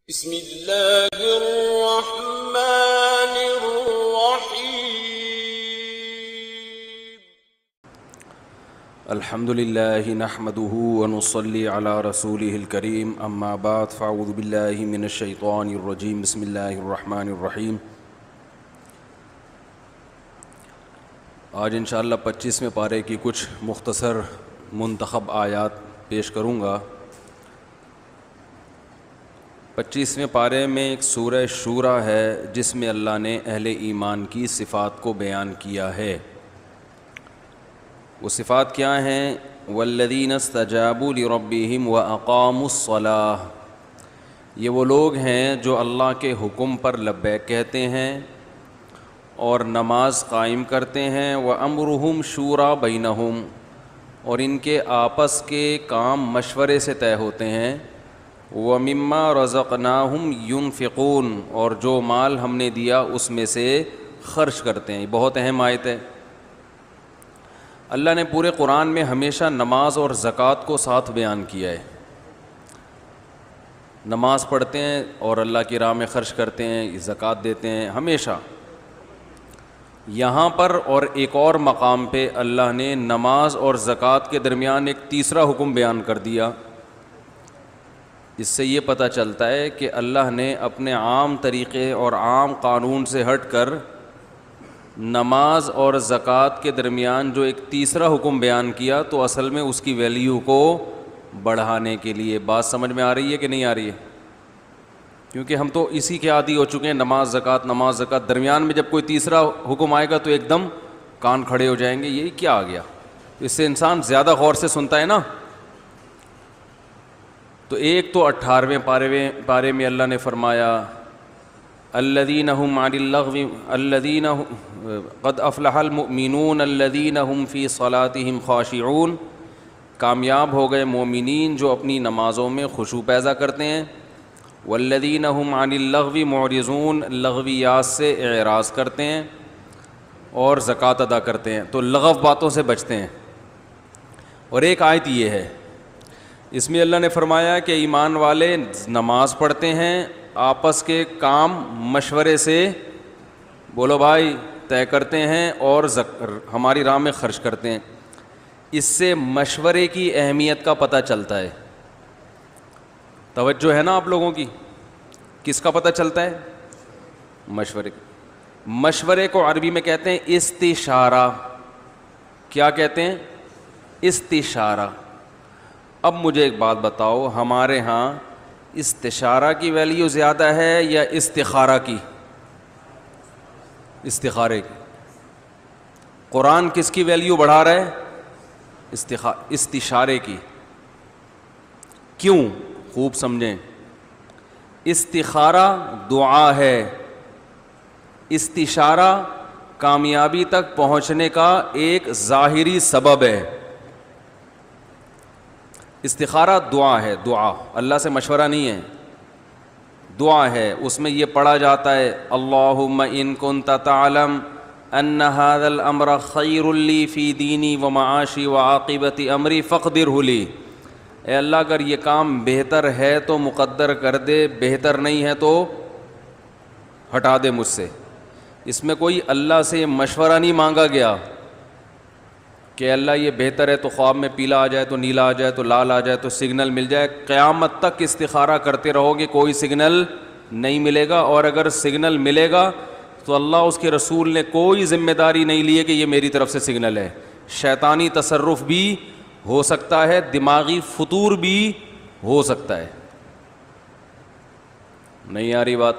بسم اللہ الرحمن الرحیم الحمد للہ نحمده ونصلی علی رسولہ الکریم اما بعد فاعوذ باللہ من الشیطان الرجیم بسم اللہ الرحمن الرحیم۔ آج انشاءاللہ 25ویں پارے کی کچھ مختصر منتخب آیات پیش کروں گا۔ 25ویں پارے میں ایک سورہ شورى ہے جس میں اللہ نے اہل ایمان کی صفات کو بیان کیا ہے۔ وہ صفات کیا ہیں؟ والذین استجابوا لربہم واقاموا الصلاۃ، یہ وہ لوگ ہیں جو اللہ کے حکم پر لبیک کہتے ہیں اور نماز قائم کرتے ہیں۔ وامرہم شوریٰ بینہم، اور ان کے آپس کے کام مشورے سے طے ہوتے ہیں۔ وَمِمَّا رَزَقْنَاهُمْ يُنْفِقُونَ، اور جو مال ہم نے دیا اس میں سے خرچ کرتے ہیں۔ یہ بہت اہم آیت ہے۔ اللہ نے پورے قرآن میں ہمیشہ نماز اور زکوٰۃ کو ساتھ بیان کیا ہے۔ نماز پڑھتے ہیں اور اللہ کی راہ میں خرچ کرتے ہیں، زکوٰۃ دیتے ہیں ہمیشہ۔ یہاں پر اور ایک اور مقام پہ اللہ نے نماز اور زکوٰۃ کے درمیان ایک تیسرا حکم بیان کر دیا۔ اس سے یہ پتہ چلتا ہے کہ اللہ نے اپنے عام طریقے اور عام قانون سے ہٹ کر نماز اور زکوٰۃ کے درمیان جو ایک تیسرا حکم بیان کیا تو اصل میں اس کی ویلیو کو بڑھانے کے لیے۔ بات سمجھ میں آ رہی ہے کہ نہیں آ رہی ہے؟ کیونکہ ہم تو اسی کے عادی ہو چکے ہیں، نماز زکوٰۃ نماز زکوٰۃ، درمیان میں جب کوئی تیسرا حکم آئے گا تو ایک دم کان کھڑے ہو جائیں گے، یہ کیا آ گیا؟ اس سے انسان زیادہ غور سے سنتا ہے نا۔ تو ایک تو 18ویں پارے میں اللہ نے فرمایا الذین هم عن اللغو الذین قد افلح المؤمنون الذین هم فی صلاتهم خاشعون، کامیاب ہو گئے مومنین جو اپنی نمازوں میں خشوع پیدا کرتے ہیں۔ والذین هم عن اللغو معرضون، لغویات سے اعراض کرتے ہیں اور زکوٰۃ ادا کرتے ہیں، تو لغو باتوں سے بچتے ہیں۔ اور ایک آیت یہ ہے، اس میں اللہ نے فرمایا کہ ایمان والے نماز پڑھتے ہیں، آپس کے کام مشورے سے بولو بھائی طے کرتے ہیں اور ہماری راہ میں خرچ کرتے ہیں۔ اس سے مشورے کی اہمیت کا پتہ چلتا ہے۔ توجہ ہے نا آپ لوگوں کی؟ کس کا پتہ چلتا ہے؟ مشورے کا۔ مشورے کو عربی میں کہتے ہیں استشارہ۔ کیا کہتے ہیں؟ استشارہ۔ اب مجھے ایک بات بتاؤ، ہمارے ہاں استشارہ کی ویلیو زیادہ ہے یا استخارہ کی؟ استخارے کی۔ قرآن کس کی ویلیو بڑھا رہا ہے؟ استشارے کی۔ کیوں؟ خوب سمجھیں۔ استخارہ دعا ہے، استشارہ کامیابی تک پہنچنے کا ایک ظاہری سبب ہے۔ استخارہ دعا ہے، دعا اللہ سے مشورہ نہیں ہے، دعا ہے۔ اس میں یہ پڑھا جاتا ہے اللہم ان کنت تعلم ان ھذا الامر خیر لی فی دینی ومعاشی وعاقبت امری فاقدرہ لی۔ اے اللہ اگر یہ کام بہتر ہے تو مقدر کر دے، بہتر نہیں ہے تو ہٹا دے مجھ سے۔ اس میں کوئی اللہ سے مشورہ نہیں مانگا گیا کہ اللہ یہ بہتر ہے تو خواب میں پیلا آ جائے تو نیلا آ جائے تو لال آ جائے تو سگنل مل جائے۔ قیامت تک استخارہ کرتے رہو گے، کوئی سگنل نہیں ملے گا، اور اگر سگنل ملے گا تو اللہ اس کے رسول نے کوئی ذمہ داری نہیں لی ہے کہ یہ میری طرف سے سگنل ہے۔ شیطانی تصرف بھی ہو سکتا ہے، دماغی فطور بھی ہو سکتا ہے۔ نہیں آ رہی بات؟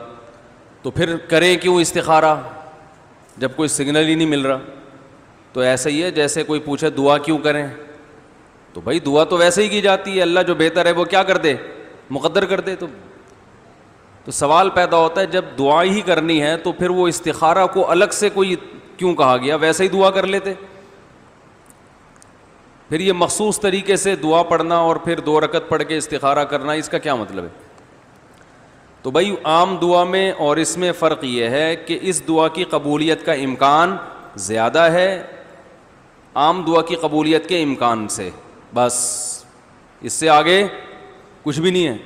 تو پھر کریں کیوں استخارہ جب کوئی سگنل ہی نہیں مل رہا؟ تو ایسا ہی ہے جیسے کوئی پوچھے دعا کیوں کریں، تو بھائی دعا تو ویسے ہی کی جاتی ہے، اللہ جو بہتر ہے وہ کیا کر دے؟ مقدر کر دے۔ تو سوال پیدا ہوتا ہے جب دعا ہی کرنی ہے تو پھر وہ استخارہ کو الگ سے کوئی کیوں کہا گیا؟ ویسے ہی دعا کر لیتے۔ پھر یہ مخصوص طریقے سے دعا پڑھنا اور پھر 2 رکعت پڑھ کے استخارہ کرنا، اس کا کیا مطلب ہے؟ تو بھائی عام دعا میں اور اس میں فرق یہ ہے کہ اس دعا کی قبولیت کا امکان زیادہ ہے عام دعا کی قبولیت کے امکان سے، بس اس سے آگے کچھ بھی نہیں ہے۔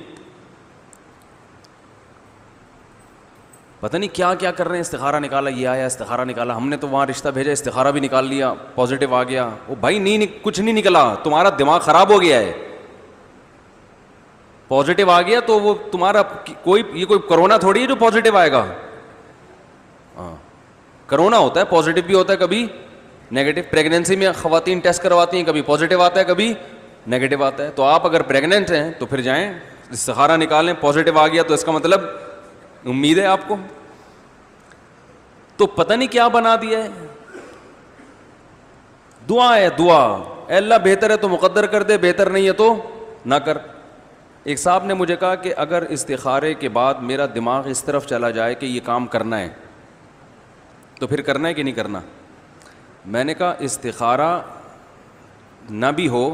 پتہ نہیں کیا کیا کر رہے ہیں. استخارہ نکالا, یہ آیا استخارہ نکالا, ہم نے تو وہاں رشتہ بھیجا, استخارہ بھی نکال لیا, پازیٹیو آ گیا. وہ بھائی نہیں, کچھ نہیں نکلا, تمہارا دماغ خراب ہو گیا ہے. پازیٹیو آ گیا تو وہ تمہارا یہ کوئی کرونا تھوڑی ہے جو پازیٹیو آئے گا. ہاں کرونا ہوتا ہے, پازیٹیو بھی ہوتا ہے, کبھی نیگیٹو. پریگنینسی میں خواتین ٹیسٹ کرواتی ہیں, کبھی پازیٹیو آتا ہے, کبھی نیگیٹو آتا ہے. تو آپ اگر پریگننٹ ہیں تو پھر جائیں استخارہ نکالیں, پازیٹیو آ گیا تو اس کا مطلب امید ہے آپ کو. تو پتہ نہیں کیا بنا دیا ہے. دعا ہے, دعا, اے اللہ بہتر ہے تو مقدر کر دے, بہتر نہیں ہے تو نہ کر. ایک صاحب نے مجھے کہا کہ اگر استخارے کے بعد میرا دماغ اس طرف چلا جائے کہ یہ کام کرنا ہے تو پھر کرنا ہے کہ نہیں کرنا. میں نے کہا استخارہ نہ بھی ہو,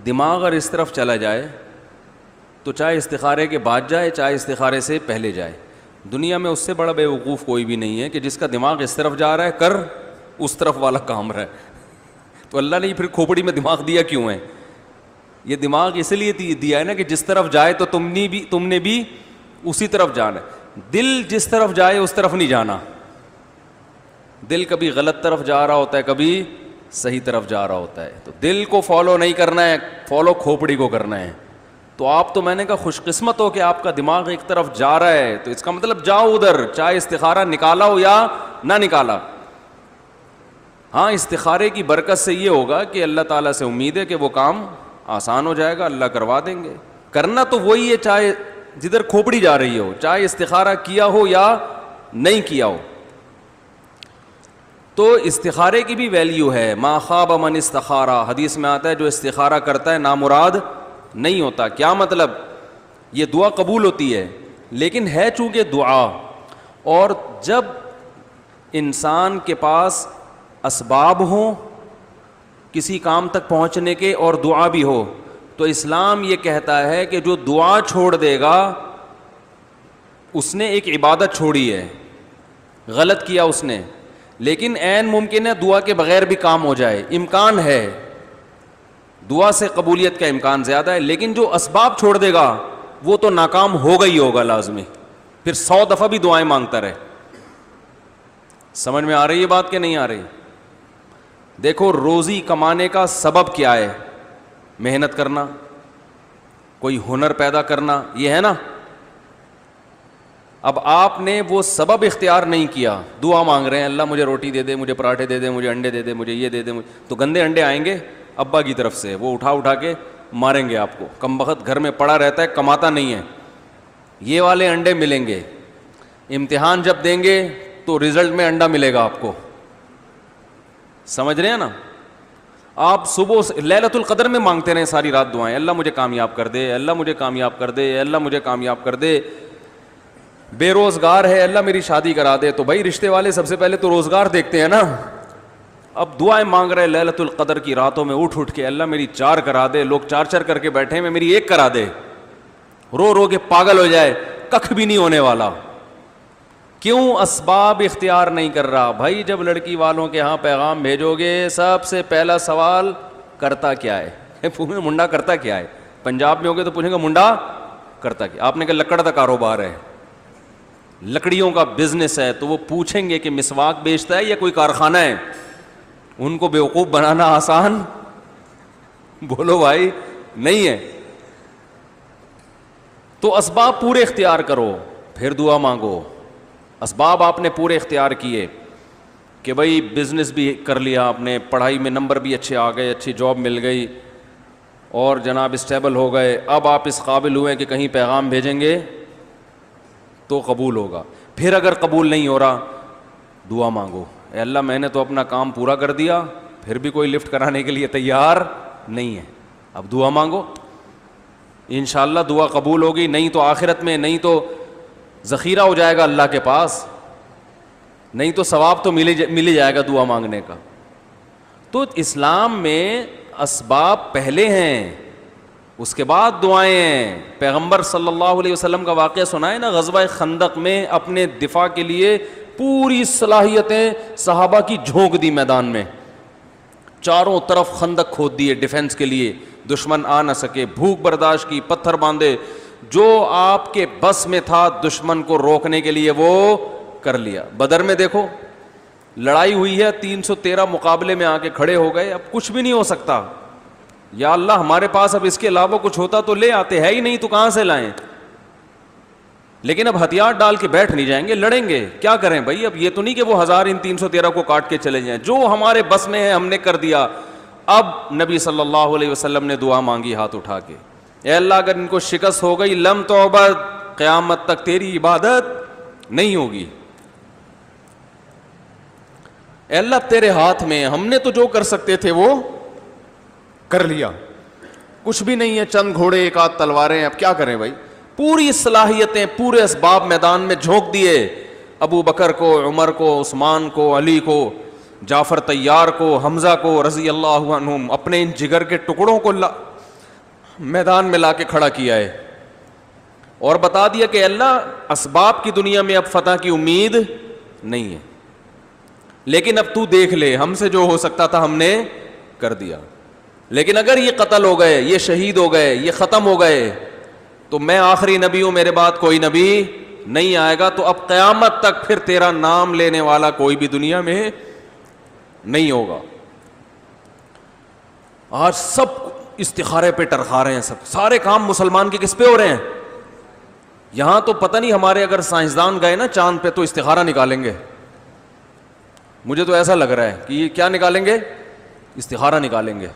دماغ اگر اس طرف چلا جائے تو چاہے استخارے کے بعد جائے چاہے استخارے سے پہلے جائے. دنیا میں اس سے بڑا بے وقوف کوئی بھی نہیں ہے کہ جس کا دماغ اس طرف جا رہا ہے کر اس طرف والا کام رہا ہے. تو اللہ نے پھر کھوپڑی میں دماغ دیا کیوں ہے؟ یہ دماغ اس لیے دیا ہے نا کہ جس طرف جائے تو تم نے بھی اسی طرف جانا ہے. دل جس طرف جائے اس طرف نہیں جانا. دل کبھی غلط طرف جا رہا ہوتا ہے, کبھی صحیح طرف جا رہا ہوتا ہے. تو دل کو فالو نہیں کرنا ہے, فالو کھوپڑی کو کرنا ہے. تو آپ تو میں نے کہا خوش قسمت ہو کہ آپ کا دماغ ایک طرف جا رہا ہے, تو اس کا مطلب جاؤ ادھر, چاہے استخارہ نکالا ہو یا نہ نکالا. ہاں استخارے کی برکت سے یہ ہوگا کہ اللہ تعالیٰ سے امید ہے کہ وہ کام آسان ہو جائے گا, اللہ کروا دیں گے. کرنا تو وہی ہے چاہے جدھر کھوپڑی جا رہی ہو, چاہے استخارہ کیا ہو یا نہیں کیا ہو. تو استخارے کی بھی ویلیو ہے. ما خاب من استخارہ, حدیث میں آتا ہے جو استخارہ کرتا ہے نامراد نہیں ہوتا. کیا مطلب؟ یہ دعا قبول ہوتی ہے, لیکن ہے چونکہ دعا, اور جب انسان کے پاس اسباب ہوں کسی کام تک پہنچنے کے اور دعا بھی ہو, تو اسلام یہ کہتا ہے کہ جو دعا چھوڑ دے گا اس نے ایک عبادت چھوڑی ہے, غلط کیا اس نے. لیکن عین ممکن ہے دعا کے بغیر بھی کام ہو جائے, امکان ہے, دعا سے قبولیت کا امکان زیادہ ہے. لیکن جو اسباب چھوڑ دے گا وہ تو ناکام ہوگا ہی ہوگا لازمی, پھر 100 دفعہ بھی دعائیں مانگتا رہے. سمجھ میں آ رہی ہے بات کہ نہیں آ رہی؟ دیکھو روزی کمانے کا سبب کیا ہے؟ محنت کرنا, کوئی ہنر پیدا کرنا, یہ ہے نا. اب آپ نے وہ سبب اختیار نہیں کیا, دعا مانگ رہے ہیں اللہ مجھے روٹی دے دے, مجھے پراٹھے دے دے, مجھے انڈے دے دے, مجھے یہ دے دے, تو گندے انڈے آئیں گے ابا کی طرف سے, وہ اٹھا کے ماریں گے آپ کو. کم بخت گھر میں پڑا رہتا ہے, کماتا نہیں ہے, یہ والے انڈے ملیں گے. امتحان جب دیں گے تو رزلٹ میں انڈا ملے گا آپ کو. سمجھ رہے ہیں نا؟ آپ صبح لیلۃ القدر میں مانگتے رہیں ساری رات دعائیں, اللہ مجھے کامیاب کر دے, اللہ مجھے کامیاب کر دے, اللہ مجھے کامیاب کر دے. بے روزگار ہے, اللہ میری شادی کرا دے. تو بھائی رشتے والے سب سے پہلے تو روزگار دیکھتے ہیں نا. اب دعائیں مانگ رہے لیلۃ القدر کی راتوں میں اٹھ کے, اللہ میری 4 کرا دے. لوگ 4 کر کے بیٹھے ہیں, میری 1 کرا دے. رو کے پاگل ہو جائے, کخ بھی نہیں ہونے والا. کیوں؟ اسباب اختیار نہیں کر رہا. بھائی جب لڑکی والوں کے ہاں پیغام بھیجو گے, سب سے پہلا سوال کرتا کیا ہے, منڈا کرتا کیا ہے. پنجاب میں ہوگے تو پوچھیں گے منڈا کرتا کیا. آپ نے کہا لکڑ کا کاروبار ہے, لکڑیوں کا بزنس ہے, تو وہ پوچھیں گے کہ مسواک بیچتا ہے یا کوئی کارخانہ ہے. ان کو بیوقوف بنانا آسان, بولو بھائی, نہیں ہے. تو اسباب پورے اختیار کرو, پھر دعا مانگو. اسباب آپ نے پورے اختیار کیے کہ بھائی بزنس بھی کر لیا آپ نے, پڑھائی میں نمبر بھی اچھے آ گئے, اچھی جاب مل گئی, اور جناب اسٹیبل ہو گئے. اب آپ اس قابل ہوئے کہ کہیں پیغام بھیجیں گے تو قبول ہوگا. پھر اگر قبول نہیں ہو رہا, دعا مانگو, اے اللہ میں نے تو اپنا کام پورا کر دیا, پھر بھی کوئی لفٹ کرانے کے لیے تیار نہیں ہے. اب دعا مانگو, انشاءاللہ دعا قبول ہوگی. نہیں تو آخرت میں, نہیں تو ذخیرہ ہو جائے گا اللہ کے پاس, نہیں تو ثواب تو مل جائے گا دعا مانگنے کا. تو اسلام میں اسباب پہلے ہیں, اس کے بعد دعائیں ہیں. پیغمبر صلی اللہ علیہ وسلم کا واقعہ سنا ہے نا, غزوہ خندق میں اپنے دفاع کے لیے پوری صلاحیتیں صحابہ کی جھونک دی میدان میں, چاروں طرف خندق کھود دیے ڈیفنس کے لیے, دشمن آ نہ سکے. بھوک برداشت کی, پتھر باندھے, جو آپ کے بس میں تھا دشمن کو روکنے کے لیے وہ کر لیا. بدر میں دیکھو لڑائی ہوئی ہے, 313 مقابلے میں آ کے کھڑے ہو گئے, اب کچھ بھی نہیں ہو سکتا. یا اللہ ہمارے پاس اب اس کے علاوہ کچھ ہوتا تو لے آتے, ہے ہی نہیں تو کہاں سے لائیں. لیکن اب ہتھیار ڈال کے بیٹھ نہیں جائیں گے, لڑیں گے. کیا کریں بھائی, اب یہ تو نہیں کہ وہ 1000 ان 313 کو کاٹ کے چلے جائیں, جو ہمارے بس میں ہے ہم نے کر دیا. اب نبی صلی اللہ علیہ وسلم نے دعا مانگی ہاتھ اٹھا کے, اے اللہ اگر ان کو شکست ہو گئی, لم تعبد, قیامت تک تیری عبادت نہیں ہوگی. اے اللہ تیرے ہاتھ میں, ہم نے تو جو کر سکتے تھے وہ کر لیا, کچھ بھی نہیں ہے, چند گھوڑے ایک آدھ تلواریں, اب کیا کریں بھائی. پوری صلاحیتیں, پورے اسباب میدان میں جھونک دیے. ابو بکر کو, عمر کو, عثمان کو, علی کو, جعفر طیار کو, حمزہ کو رضی اللہ عنہم, اپنے ان جگر کے ٹکڑوں کو میدان میں لا کے کھڑا کیا ہے اور بتا دیا کہ اللہ اسباب کی دنیا میں اب فتح کی امید نہیں ہے, لیکن اب تو دیکھ لے, ہم سے جو ہو سکتا تھا ہم نے کر دیا. لیکن اگر یہ قتل ہو گئے, یہ شہید ہو گئے, یہ ختم ہو گئے, تو میں آخری نبی ہوں, میرے بعد کوئی نبی نہیں آئے گا. تو اب قیامت تک پھر تیرا نام لینے والا کوئی بھی دنیا میں نہیں ہوگا. آج سب استخارے پہ ٹرخا رہے ہیں, سب سارے کام مسلمان کے کس پہ ہو رہے ہیں. یہاں تو پتہ نہیں, ہمارے اگر سائنسدان گئے نا چاند پہ تو استخارہ نکالیں گے. مجھے تو ایسا لگ رہا ہے کہ یہ کیا نکالیں گے, استخارہ نکالیں گے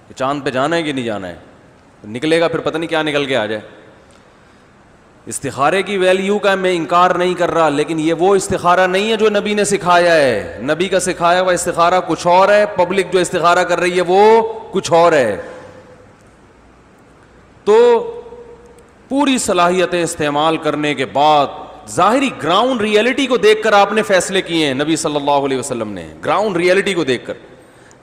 کہ چاند پہ جانا ہے کہ نہیں جانا ہے. نکلے گا پھر پتہ نہیں کیا نکل کے آ جائے. استخارے کی ویلیو کا میں انکار نہیں کر رہا, لیکن یہ وہ استخارہ نہیں ہے جو نبی نے سکھایا ہے. نبی کا سکھایا ہوا استخارہ کچھ اور ہے, پبلک جو استخارہ کر رہی ہے وہ کچھ اور ہے. تو پوری صلاحیتیں استعمال کرنے کے بعد ظاہری گراؤنڈ ریئلٹی کو دیکھ کر آپ نے فیصلے کیے ہیں. نبی صلی اللہ علیہ وسلم نے گراؤنڈ ریئلٹی کو دیکھ کر,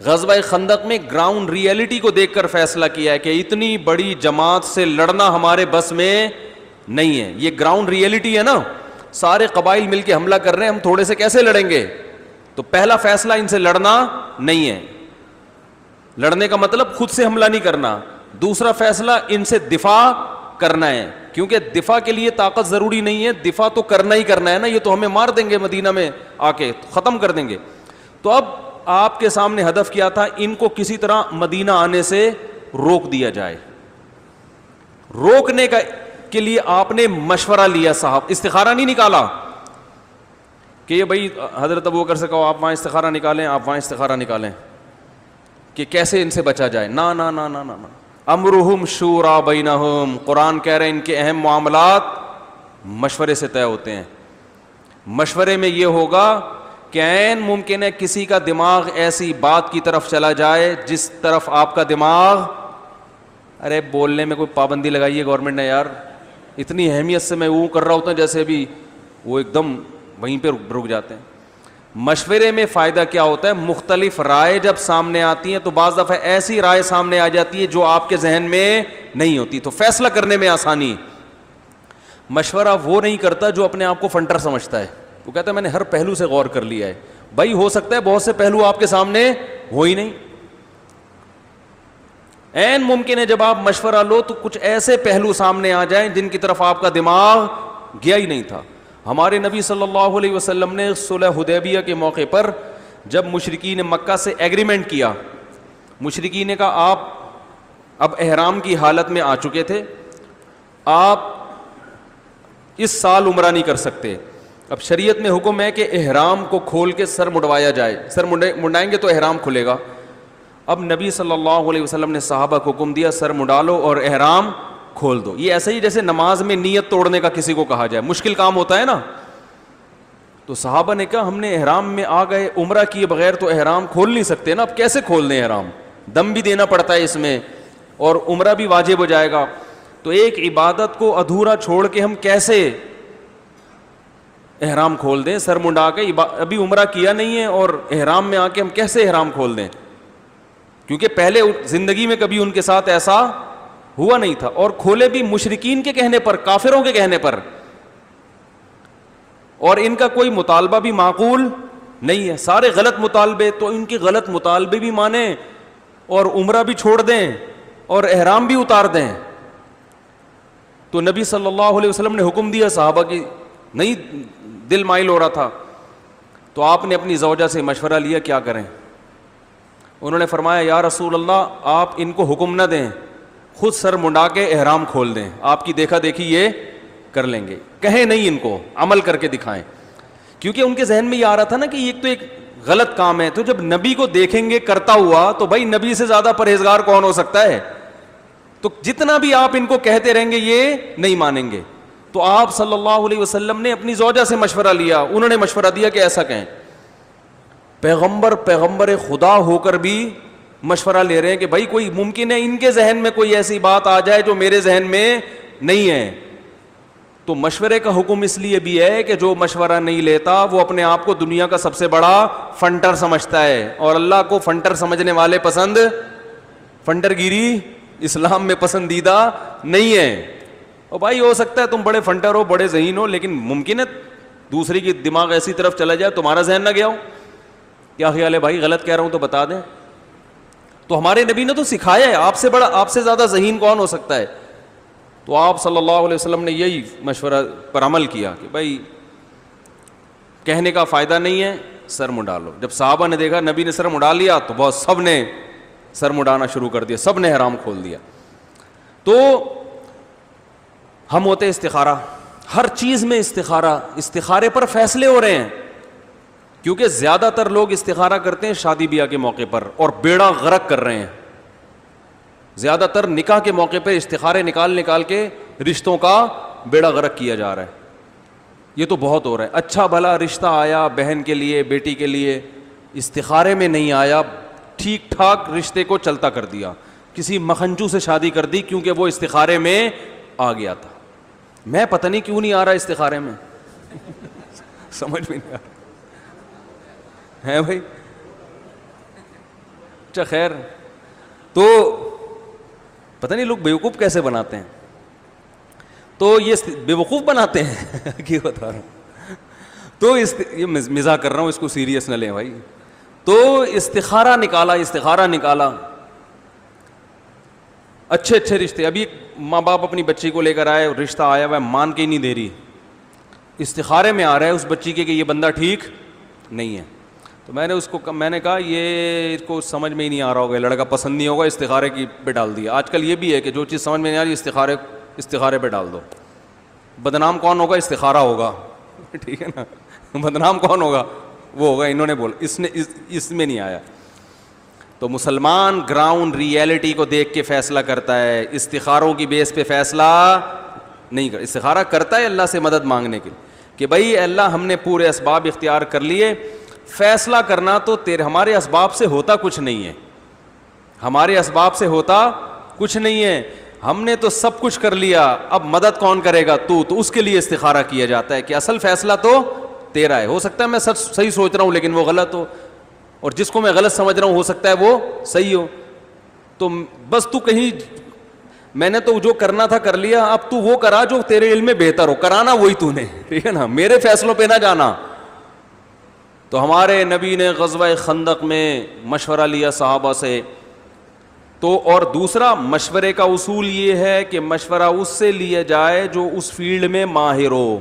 غزوہ خندق میں گراؤنڈ ریئلٹی کو دیکھ کر فیصلہ کیا ہے کہ اتنی بڑی جماعت سے لڑنا ہمارے بس میں نہیں ہے. یہ گراؤنڈ ریئلٹی ہے نا, سارے قبائل مل کے حملہ کر رہے ہیں, ہم تھوڑے سے کیسے لڑیں گے. تو پہلا فیصلہ ان سے لڑنا نہیں ہے. لڑنے کا مطلب خود سے حملہ نہیں کرنا. دوسرا فیصلہ ان سے دفاع کرنا ہے, کیونکہ دفاع کے لیے طاقت ضروری نہیں ہے, دفاع تو کرنا ہی کرنا ہے نا. یہ تو ہمیں مار دیں گے مدینہ میں آ کے, ختم کر دیں گے. تو اب آپ کے سامنے ہدف کیا تھا, ان کو کسی طرح مدینہ آنے سے روک دیا جائے. روکنے کا کے لیے آپ نے مشورہ لیا صاحب, استخارہ نہیں نکالا کہ یہ بھائی حضرت ابو بکر سے کہو آپ وہاں استخارہ نکالیں, آپ وہاں استخارہ نکالیں کہ کیسے ان سے بچا جائے. نا نا نا نا نا, امرہم شورا بینہم, قرآن کہہ رہے ہیں ان کے اہم معاملات مشورے سے طے ہوتے ہیں. مشورے میں یہ ہوگا کہ عین ممکن ہے کسی کا دماغ ایسی بات کی طرف چلا جائے جس طرف آپ کا دماغ, ارے بولنے میں کوئی پابندی لگائی ہے گورنمنٹ نے یار, اتنی اہمیت سے میں وہ کر رہا ہوتا ہوں جیسے ابھی وہ ایک دم وہیں پہ رک جاتے ہیں. مشورے میں فائدہ کیا ہوتا ہے, مختلف رائے جب سامنے آتی ہیں تو بعض دفعہ ایسی رائے سامنے آ جاتی ہے جو آپ کے ذہن میں نہیں ہوتی, تو فیصلہ کرنے میں آسانی. مشورہ وہ نہیں کرتا جو اپنے آپ کو فنٹر سمجھتا ہے, وہ کہتا ہے میں نے ہر پہلو سے غور کر لیا ہے. بھائی ہو سکتا ہے بہت سے پہلو آپ کے سامنے ہو ہی نہیں. عین ممکن ہے جب آپ مشورہ لو تو کچھ ایسے پہلو سامنے آ جائیں جن کی طرف آپ کا دماغ گیا ہی نہیں تھا. ہمارے نبی صلی اللہ علیہ وسلم نے صلح حدیبیہ کے موقع پر جب مشرکین مکہ سے ایگریمنٹ کیا, مشرکین نے کہا آپ اب احرام کی حالت میں آ چکے تھے, آپ اس سال عمرہ نہیں کر سکتے. اب شریعت میں حکم ہے کہ احرام کو کھول کے سر مڈوایا جائے, سر منڈائیں گے تو احرام کھلے گا. اب نبی صلی اللہ علیہ وسلم نے صحابہ کو حکم دیا سر مڈالو اور احرام کھول دو. یہ ایسے ہی جیسے نماز میں نیت توڑنے کا کسی کو کہا جائے, مشکل کام ہوتا ہے نا. تو صحابہ نے کہا ہم نے احرام میں آ گئے, عمرہ کیے بغیر تو احرام کھول نہیں سکتے نا, اب کیسے کھول دیں احرام, دم بھی دینا پڑتا ہے اس میں اور عمرہ بھی واجب ہو جائے گا. تو ایک عبادت کو ادھورا چھوڑ کے ہم کیسے احرام کھول دیں, سر منڈا کے, ابھی عمرہ کیا نہیں ہے اور احرام میں آ کے ہم کیسے احرام کھول دیں, کیونکہ پہلے زندگی میں کبھی ان کے ساتھ ایسا ہوا نہیں تھا. اور کھولے بھی مشرکین کے کہنے پر, کافروں کے کہنے پر, اور ان کا کوئی مطالبہ بھی معقول نہیں ہے, سارے غلط مطالبے. تو ان کے غلط مطالبے بھی مانیں اور عمرہ بھی چھوڑ دیں اور احرام بھی اتار دیں. تو نبی صلی اللہ علیہ وسلم نے حکم دیا صحابہ کی نہیں دل مائل ہو رہا تھا. تو آپ نے اپنی زوجہ سے مشورہ لیا کیا کریں. انہوں نے فرمایا یا رسول اللہ آپ ان کو حکم نہ دیں, خود سر منڈا کے احرام کھول دیں, آپ کی دیکھا دیکھی یہ کر لیں گے. کہیں نہیں ان کو, عمل کر کے دکھائیں. کیونکہ ان کے ذہن میں یہ آ رہا تھا نا کہ ایک تو ایک غلط کام ہے, تو جب نبی کو دیکھیں گے کرتا ہوا تو بھائی نبی سے زیادہ پرہیزگار کون ہو سکتا ہے. تو جتنا بھی آپ ان کو کہتے رہیں گے یہ نہیں مانیں گے. تو آپ صلی اللہ علیہ وسلم نے اپنی زوجہ سے مشورہ لیا, انہوں نے مشورہ دیا کہ ایسا کہیں. پیغمبر خدا ہو کر بھی مشورہ لے رہے ہیں کہ بھائی کوئی ممکن ہے ان کے ذہن میں کوئی ایسی بات آ جائے جو میرے ذہن میں نہیں ہے. تو مشورے کا حکم اس لیے بھی ہے کہ جو مشورہ نہیں لیتا وہ اپنے آپ کو دنیا کا سب سے بڑا فنٹر سمجھتا ہے, اور اللہ کو فنٹر سمجھنے والے پسند, فنٹر گیری اسلام میں پسندیدہ نہیں ہے. اور بھائی ہو سکتا ہے تم بڑے فنٹر ہو, بڑے ذہین ہو, لیکن ممکن ہے دوسری کی دماغ ایسی طرف چلا جائے تمہارا ذہن نہ گیا ہو. کیا خیال ہے بھائی, غلط کہہ رہا ہوں تو بتا دیں. تو ہمارے نبی نے تو سکھایا ہے, آپ سے بڑا, آپ سے زیادہ ذہین کون ہو سکتا ہے. تو آپ صلی اللہ علیہ وسلم نے یہی مشورہ پر عمل کیا کہ بھائی کہنے کا فائدہ نہیں ہے, سر منڈا لو. جب صحابہ نے دیکھا نبی نے سر منڈا لیا تو بہت سب نے سر منڈانا شروع کر دیا, سب نے احرام کھول دیا. تو ہم ہوتے استخارہ, ہر چیز میں استخارہ, استخارے پر فیصلے ہو رہے ہیں. کیونکہ زیادہ تر لوگ استخارہ کرتے ہیں شادی بیاہ کے موقع پر اور بیڑا غرق کر رہے ہیں. زیادہ تر نکاح کے موقع پہ استخارے نکال کے رشتوں کا بیڑا غرق کیا جا رہا ہے. یہ تو بہت ہو رہا ہے. اچھا بھلا رشتہ آیا بہن کے لیے, بیٹی کے لیے, استخارے میں نہیں آیا, ٹھیک ٹھاک رشتے کو چلتا کر دیا, کسی مکھنچو سے شادی کر دی کیونکہ وہ استخارے میں آ گیا تھا. میں پتہ نہیں کیوں نہیں آ رہا استخارے میں سمجھ میں نہیں آ رہا ہے بھائی. اچھا خیر, تو پتہ نہیں لوگ بیوقوف کیسے بناتے ہیں. تو یہ بیوقوف بناتے ہیں کیوں بتا رہا ہوں. تو یہ مزاح کر رہا ہوں, اس کو سیریس نہ لیں بھائی. تو استخارہ نکالا, اچھے رشتے. ابھی ماں باپ اپنی بچی کو لے کر آئے, رشتہ آیا ہوا ہے, مان کے ہی نہیں دے رہی, استخارے میں آ رہا ہے اس بچی کے کہ یہ بندہ ٹھیک نہیں ہے. تو میں نے کہا یہ اس کو سمجھ میں ہی نہیں آ رہا ہوگا, لڑکا پسند نہیں ہوگا, استخارے کی پہ ڈال دیا. آج کل یہ بھی ہے کہ جو چیز سمجھ میں نہیں آ رہی استخارے پہ ڈال دو. بدنام کون ہوگا, استخارہ ہوگا, ٹھیک ہے نا. بدنام کون ہوگا, وہ ہوگا انہوں نے بولا, اس میں نہیں آیا. تو مسلمان گراؤنڈ ریئلٹی کو دیکھ کے فیصلہ کرتا ہے, استخاروں کی بیس پہ فیصلہ نہیں کرتا. استخارہ کرتا ہے اللہ سے مدد مانگنے کے کہ بھائی اللہ ہم نے پورے اسباب اختیار کر لیے, فیصلہ کرنا تو ہمارے اسباب سے ہوتا کچھ نہیں ہے, ہمارے اسباب سے ہوتا کچھ نہیں ہے, ہم نے تو سب کچھ کر لیا, اب مدد کون کرے گا, تو اس کے لیے استخارہ کیا جاتا ہے کہ اصل فیصلہ تو تیرا ہے. ہو سکتا ہے میں صحیح سوچ رہا ہوں لیکن وہ غلط ہو, اور جس کو میں غلط سمجھ رہا ہوں ہو سکتا ہے وہ صحیح ہو. تو بس تو کہیں میں نے تو جو کرنا تھا کر لیا, اب تو وہ کرا جو تیرے علم میں بہتر ہو, کرانا وہی تو نے, ٹھیک ہے نا, میرے فیصلوں پہ نہ جانا. تو ہمارے نبی نے غزوہ خندق میں مشورہ لیا صحابہ سے. تو اور دوسرا مشورے کا اصول یہ ہے کہ مشورہ اس سے لیا جائے جو اس فیلڈ میں ماہر ہو.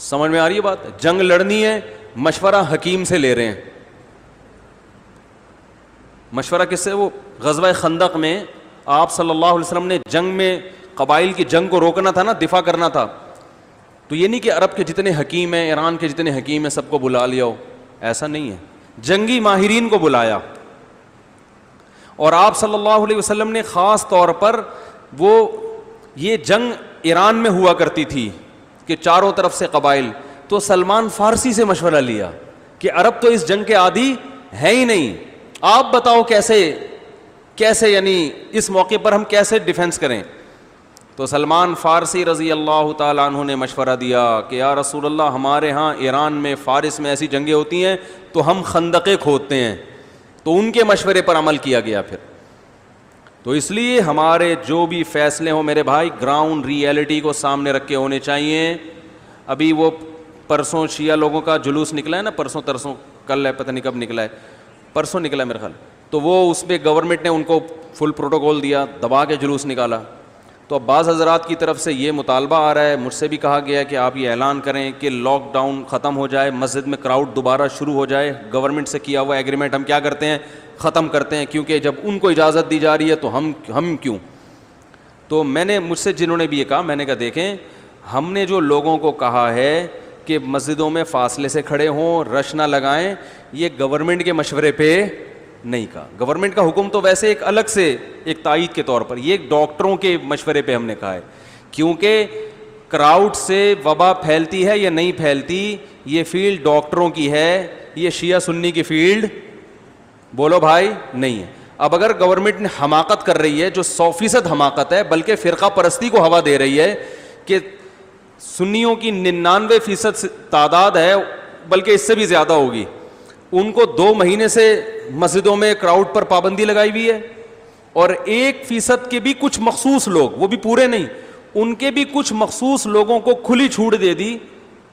سمجھ میں آ رہی ہے بات. جنگ لڑنی ہے, مشورہ حکیم سے لے رہے ہیں. مشورہ کس سے, وہ غزوہ خندق میں آپ صلی اللہ علیہ وسلم نے جنگ میں قبائل کی جنگ کو روکنا تھا نا, دفاع کرنا تھا. تو یہ نہیں کہ عرب کے جتنے حکیم ہیں, ایران کے جتنے حکیم ہیں سب کو بلا لیا ہو, ایسا نہیں ہے. جنگی ماہرین کو بلایا, اور آپ صلی اللہ علیہ وسلم نے خاص طور پر یہ جنگ ایران میں ہوا کرتی تھی کہ چاروں طرف سے قبائل. تو سلمان فارسی سے مشورہ لیا کہ عرب تو اس جنگ کے عادی ہے ہی نہیں, آپ بتاؤ کیسے یعنی اس موقع پر ہم کیسے ڈیفینس کریں. تو سلمان فارسی رضی اللہ تعالیٰ عنہ نے مشورہ دیا کہ یا رسول اللہ ہمارے ہاں ایران میں فارس میں ایسی جنگیں ہوتی ہیں تو ہم خندقیں کھودتے ہیں. تو ان کے مشورے پر عمل کیا گیا پھر. تو اس لیے ہمارے جو بھی فیصلے ہوں میرے بھائی گراؤنڈ ریئلٹی کو سامنے رکھ کے ہونے چاہیے. ابھی وہ پرسوں شیعہ لوگوں کا جلوس نکلا ہے نا, پرسوں ترسوں کل ہے, پتہ نہیں کب نکلا ہے, پرسوں نکلا ہے میرے خیال. تو وہ اس پہ گورنمنٹ نے ان کو فل پروٹوکول دیا, دبا کے جلوس نکالا. تو اب بعض حضرات کی طرف سے یہ مطالبہ آ رہا ہے, مجھ سے بھی کہا گیا کہ آپ یہ اعلان کریں کہ لاک ڈاؤن ختم ہو جائے, مسجد میں کراؤڈ دوبارہ شروع ہو جائے, گورنمنٹ سے کیا ہوا ایگریمنٹ ہم کیا کرتے ہیں, ختم کرتے ہیں, کیونکہ جب ان کو اجازت دی جا رہی ہے تو ہم کیوں. تو میں نے, مجھ سے جنہوں نے بھی یہ کہا, میں نے کہا دیکھیں, ہم نے جو لوگوں کو کہا ہے کہ مسجدوں میں فاصلے سے کھڑے ہوں, رش نہ لگائیں, یہ گورنمنٹ کے مشورے پہ نہیں کہا. گورنمنٹ کا حکم تو ویسے ایک الگ سے ایک تائید کے طور پر, یہ ڈاکٹروں کے مشورے پہ ہم نے کہا ہے, کیونکہ کراؤڈ سے وبا پھیلتی ہے یا نہیں پھیلتی یہ فیلڈ ڈاکٹروں کی ہے, یہ شیعہ سنی کی فیلڈ بولو بھائی نہیں ہے. اب اگر گورنمنٹ نے حماقت کر رہی ہے, جو 100% حماقت ہے, بلکہ فرقہ پرستی کو ہوا دے رہی ہے کہ سنیوں کی 99% تعداد ہے, بلکہ اس سے بھی زیادہ ہوگی, ان کو 2 مہینے سے مسجدوں میں کراؤڈ پر پابندی لگائی ہوئی ہے, اور 1% کے بھی کچھ مخصوص لوگ, وہ بھی پورے نہیں, ان کے بھی کچھ مخصوص لوگوں کو کھلی چھوٹ دے دی,